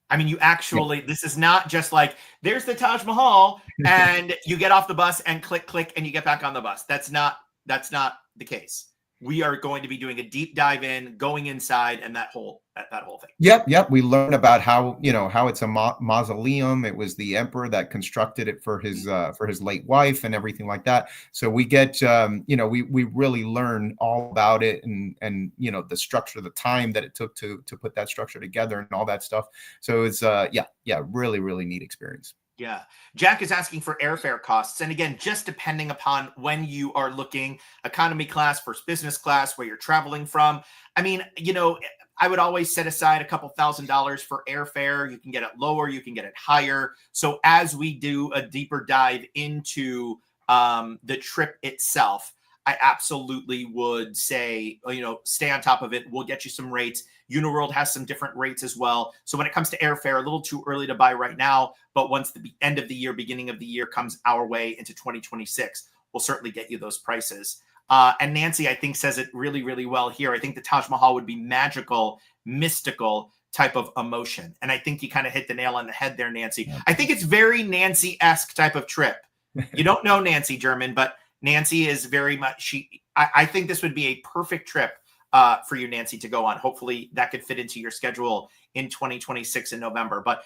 I mean, this is not just like, there's the Taj Mahal and you get off the bus and click and you get back on the bus. That's not the case. We are going to be doing a deep dive in, going inside, and that whole thing. Yep. We learn about how it's a mausoleum. It was the emperor that constructed it for his late wife and everything like that. So we get we really learn all about it, and the structure, the time that it took to put that structure together and all that stuff. So it's really, really neat experience. Yeah. Jack is asking for airfare costs. And again, just depending upon when you are looking, economy class versus business class, where you're traveling from. I mean, I would always set aside a couple $1,000s for airfare. You can get it lower, you can get it higher. So as we do a deeper dive into the trip itself, I absolutely would say, stay on top of it. We'll get you some rates. Uniworld has some different rates as well. So when it comes to airfare, a little too early to buy right now, but once the end of the year, beginning of the year comes our way into 2026, we'll certainly get you those prices. And Nancy, I think, says it really, really well here. I think the Taj Mahal would be magical, mystical type of emotion. And I think you kind of hit the nail on the head there, Nancy. I think it's very Nancy-esque type of trip. You don't know Nancy German, but Nancy is very much, I think this would be a perfect trip for you, Nancy, to go on. Hopefully that could fit into your schedule in 2026 in November. But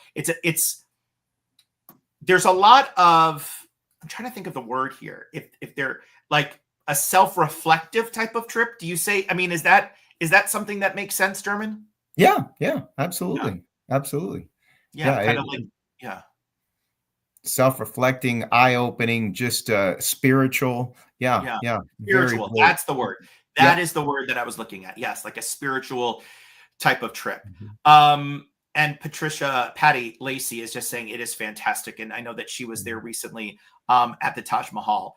there's a lot of, I'm trying to think of the word here. If they're like a self-reflective type of trip, do you say, I mean, is that something that makes sense, German? Yeah, absolutely. Yeah. Absolutely. Yeah, kind of like, yeah. Self-reflecting, eye-opening, just spiritual. Yeah. Spiritual. That's the word. That is the word that I was looking at. Yes, like a spiritual type of trip. And Patty Lacey is just saying it is fantastic. And I know that she was there recently at the Taj Mahal.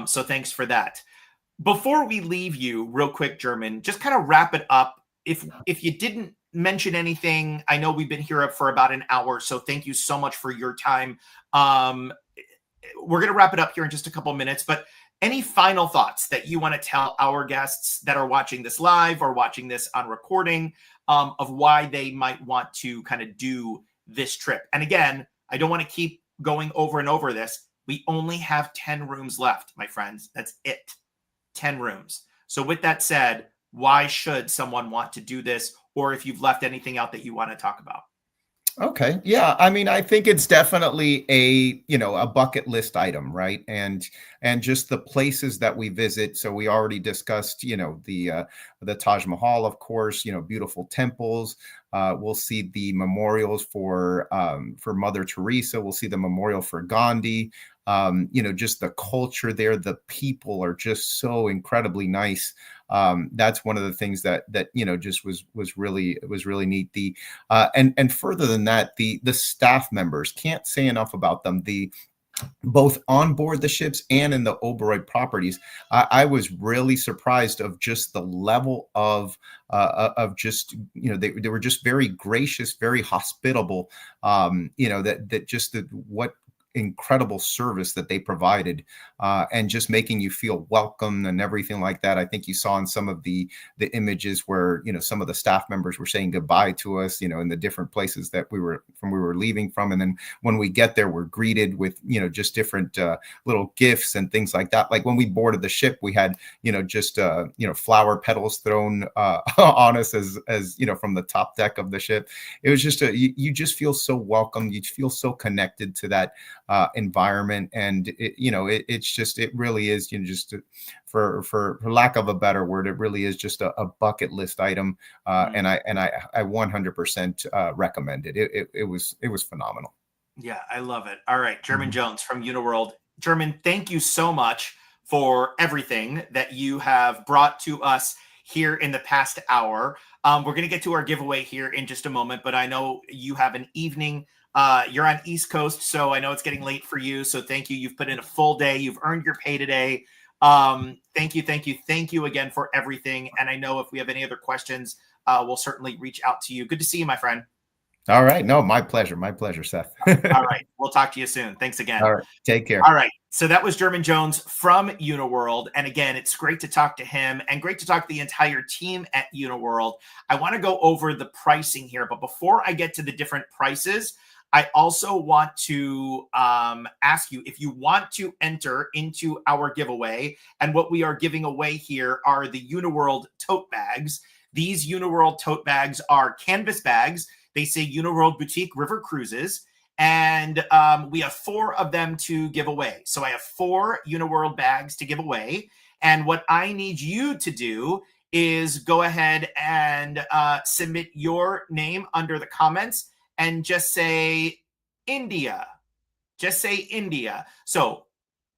So thanks for that. Before we leave you, real quick, German, just kind of wrap it up. If you didn't mention anything, I know we've been here for about an hour, so thank you so much for your time. We're going to wrap it up here in just a couple minutes, but any final thoughts that you want to tell our guests that are watching this live or watching this on recording of why they might want to kind of do this trip? And again, I don't want to keep going over and over this. We only have 10 rooms left, my friends. That's it. 10 rooms. So with that said, why should someone want to do this? Or if you've left anything out that you want to talk about. Okay. Yeah. I mean, I think it's definitely a bucket list item, right? And just the places that we visit. So we already discussed, the Taj Mahal, of course, beautiful temples. We'll see the memorials for Mother Teresa. We'll see the memorial for Gandhi. Just the culture there. The people are just so incredibly nice. That's one of the things that just was really neat. And further than that, the staff members, can't say enough about them. Both on board the ships and in the Oberoi properties, I was really surprised of just the level of just, they were just very gracious, very hospitable. That just what incredible service that they provided, and just making you feel welcome and everything like that. I think you saw in some of the images where, you know, some of the staff members were saying goodbye to us, you know, in the different places that we were leaving from. And then when we get there, we're greeted with, you know, just different little gifts and things like that. Like when we boarded the ship, we had, you know, just you know, flower petals thrown on us as you know, from the top deck of the ship. It was just you just feel so welcome. You feel so connected to that environment, and you know, it really is, you know, just for lack of a better word, it really is just a bucket list item, and I 100% recommend it. It was phenomenal. Yeah, I love it. All right, German Jones from Uniworld. German, thank you so much for everything that you have brought to us here in the past hour. We're going to get to our giveaway here in just a moment, but I know you have an evening. You're on East Coast, so I know it's getting late for you. So thank you. You've put in a full day. You've earned your pay today. Thank you again for everything. And I know if we have any other questions, we'll certainly reach out to you. Good to see you, my friend. All right. No, my pleasure, Seth. All right. We'll talk to you soon. Thanks again. All right. Take care. All right. So that was German Jones from Uniworld. And again, it's great to talk to him and great to talk to the entire team at Uniworld. I want to go over the pricing here, but before I get to the different prices, I also want to ask you if you want to enter into our giveaway. And what we are giving away here are the Uniworld tote bags. These Uniworld tote bags are canvas bags. They say Uniworld Boutique River Cruises. And we have 4 of them to give away. So I have 4 Uniworld bags to give away. And what I need you to do is go ahead and submit your name under the comments and just say India. Just say India. So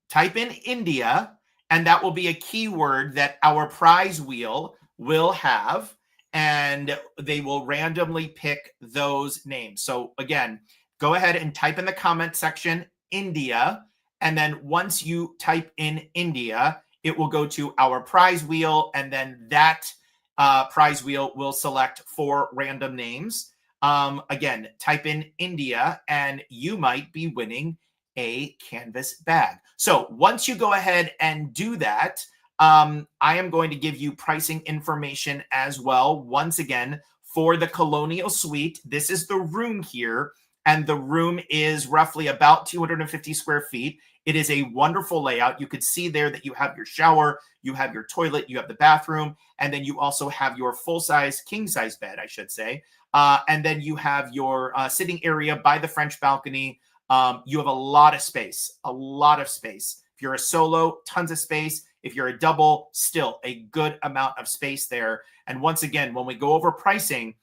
type in India, and that will be a keyword that our prize wheel will have, and they will randomly pick those names. So again, go ahead and type in the comment section, India. And then once you type in India, it will go to our prize wheel. And then that prize wheel will select 4 random names. Again, type in India and you might be winning a canvas bag. So once you go ahead and do that, I am going to give you pricing information as well. Once again, for the Colonial Suite, this is the room here. And the room is roughly about 250 square feet. It is a wonderful layout. You could see there that you have your shower, you have your toilet, you have the bathroom, and then you also have your full-size, king-size bed, I should say. And then you have your sitting area by the French balcony. You have a lot of space, If you're a solo, tons of space. If you're a double, still a good amount of space there. And once again, when we go over pricing,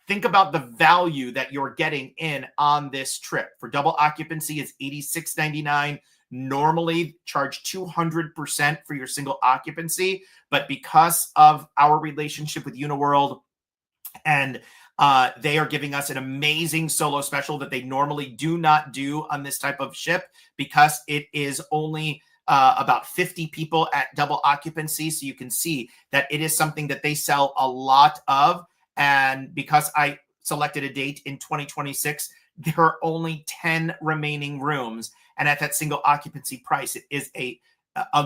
think about the value that you're getting in on this trip. For double occupancy, it's $86.99. Normally charge 200% for your single occupancy. But because of our relationship with Uniworld, and they are giving us an amazing solo special that they normally do not do on this type of ship, because it is only about 50 people at double occupancy. So you can see that it is something that they sell a lot of. And because I selected a date in 2026, there are only 10 remaining rooms. And at that single occupancy price, it is a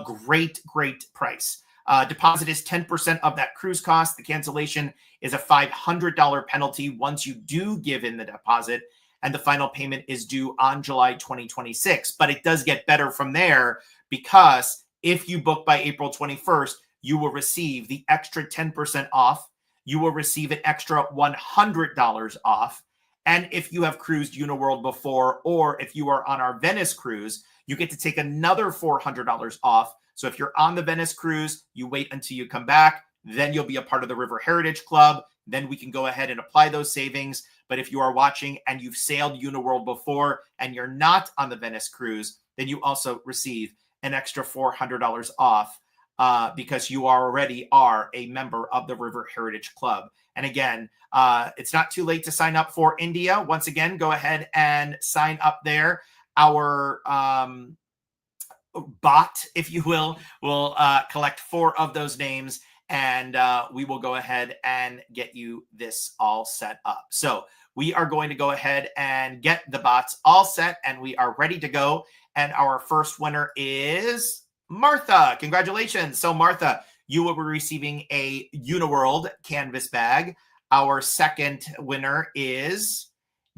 great, great price. Deposit is 10% of that cruise cost. The cancellation is a $500 penalty once you do give in the deposit. And the final payment is due on July 2026. But it does get better from there, because if you book by April 21st, you will receive the extra 10% off. You will receive an extra $100 off. And if you have cruised Uniworld before, or if you are on our Venice cruise, you get to take another $400 off. So if you're on the Venice cruise, you wait until you come back, then you'll be a part of the River Heritage Club. Then we can go ahead and apply those savings. But if you are watching and you've sailed Uniworld before and you're not on the Venice cruise, then you also receive an extra $400 off. Because you already are a member of the River Heritage Club. And again, it's not too late to sign up for India. Once again, go ahead and sign up there. Our bot, if you will collect 4 of those names, and we will go ahead and get you this all set up. So we are going to go ahead and get the bots all set, and we are ready to go. And our first winner is Martha. Congratulations. So Martha, you will be receiving a Uniworld canvas bag. Our second winner is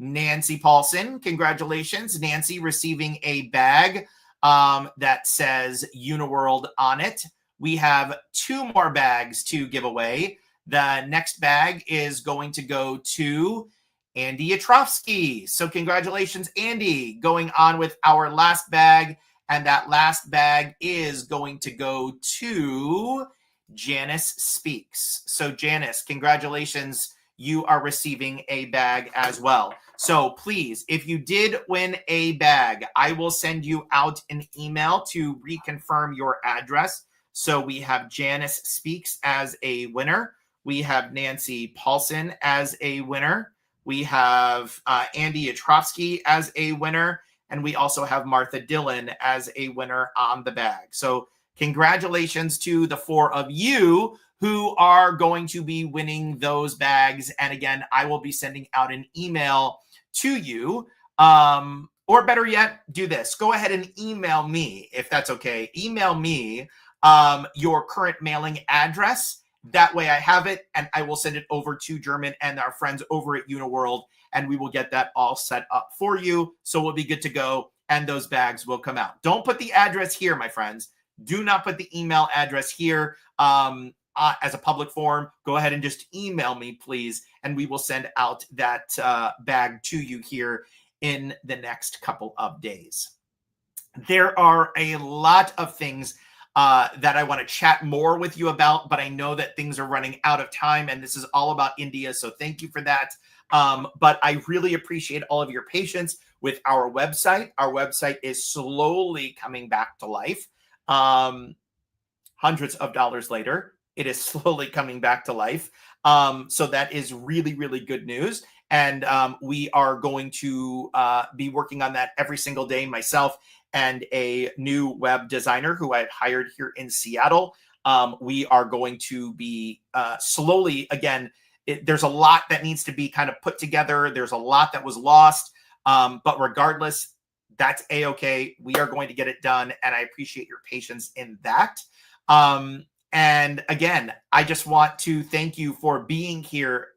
Nancy Paulson. Congratulations, Nancy, receiving a bag that says Uniworld on it. We have 2 more bags to give away. The next bag is going to go to Andy Yatrovsky. So congratulations, Andy, going on with our last bag. And that last bag is going to go to Janice Speaks. So Janice, congratulations. You are receiving a bag as well. So please, if you did win a bag, I will send you out an email to reconfirm your address. So we have Janice Speaks as a winner. We have Nancy Paulson as a winner. We have Andy Yatrovsky as a winner. And we also have Martha Dillon as a winner on the bag. So congratulations to the 4 of you who are going to be winning those bags. And again, I will be sending out an email to you. Or better yet, do this. Go ahead and email me, if that's okay. Email me your current mailing address. That way I have it, and I will send it over to German and our friends over at Uniworld, and we will get that all set up for you. So we'll be good to go, and those bags will come out. Don't put the address here, my friends. Do not put the email address here as a public form. Go ahead and just email me, please, and we will send out that bag to you here in the next couple of days. There are a lot of things that I want to chat more with you about, but I know that things are running out of time, and this is all about India, so thank you for that. But I really appreciate all of your patience with our website. Our website is slowly coming back to life. Hundreds of dollars later, it is slowly coming back to life. So that is really, really good news. And we are going to be working on that every single day, myself and a new web designer who I've hired here in Seattle. We are going to be slowly, again, there's a lot that needs to be kind of put together. There's a lot that was lost. But regardless, that's A-okay. We are going to get it done. And I appreciate your patience in that. And again, I just want to thank you for being here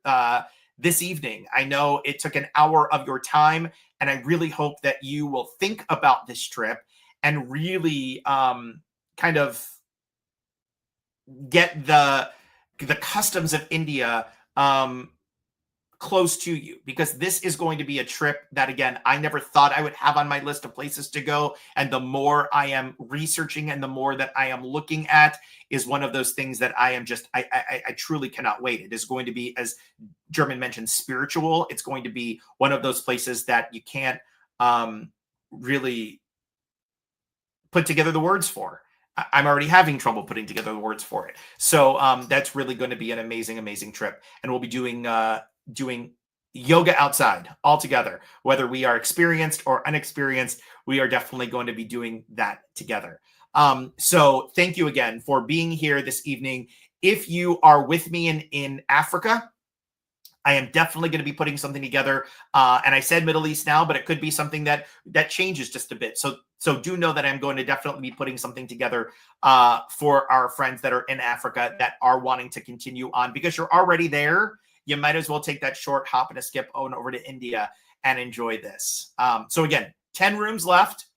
this evening. I know it took an hour of your time, and I really hope that you will think about this trip and really kind of get the customs of India close to you, because this is going to be a trip that, again, I never thought I would have on my list of places to go. And the more I am researching and the more that I am looking at is one of those things that I am just, I truly cannot wait. It is going to be, as German mentioned, spiritual. It's going to be one of those places that you can't really put together the words for. I'm already having trouble putting together the words for it. So that's really going to be an amazing, amazing trip. And we'll be doing yoga outside all together. Whether we are experienced or unexperienced, we are definitely going to be doing that together. So thank you again for being here this evening. If you are with me in Africa, I am definitely going to be putting something together. And I said Middle East now, but it could be something that changes just a bit. So do know that I'm going to definitely be putting something together for our friends that are in Africa that are wanting to continue on, because you're already there. You might as well take that short hop and a skip on over to India and enjoy this. So again, 10 rooms left.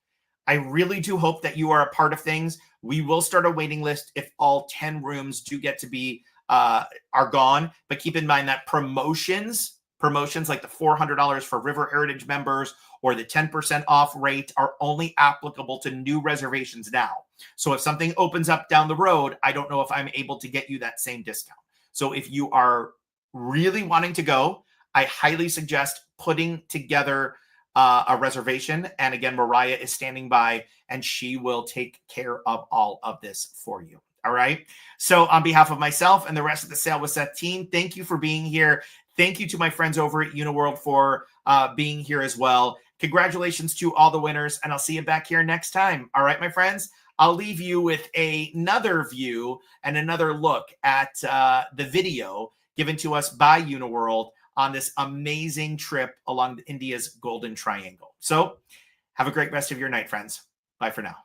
I really do hope that you are a part of things. We will start a waiting list if all 10 rooms do get to be are gone. But keep in mind that promotions like the $400 for River Heritage members or the 10% off rate are only applicable to new reservations now. So if something opens up down the road, I don't know if I'm able to get you that same discount. So if you are really wanting to go, I highly suggest putting together a reservation. And again, Mariah is standing by and she will take care of all of this for you. All right. So on behalf of myself and the rest of the Sail with Seth team, thank you for being here. Thank you to my friends over at Uniworld for being here as well. Congratulations to all the winners, and I'll see you back here next time. All right, my friends, I'll leave you with another view and another look at the video given to us by Uniworld on this amazing trip along India's Golden Triangle. So have a great rest of your night, friends. Bye for now.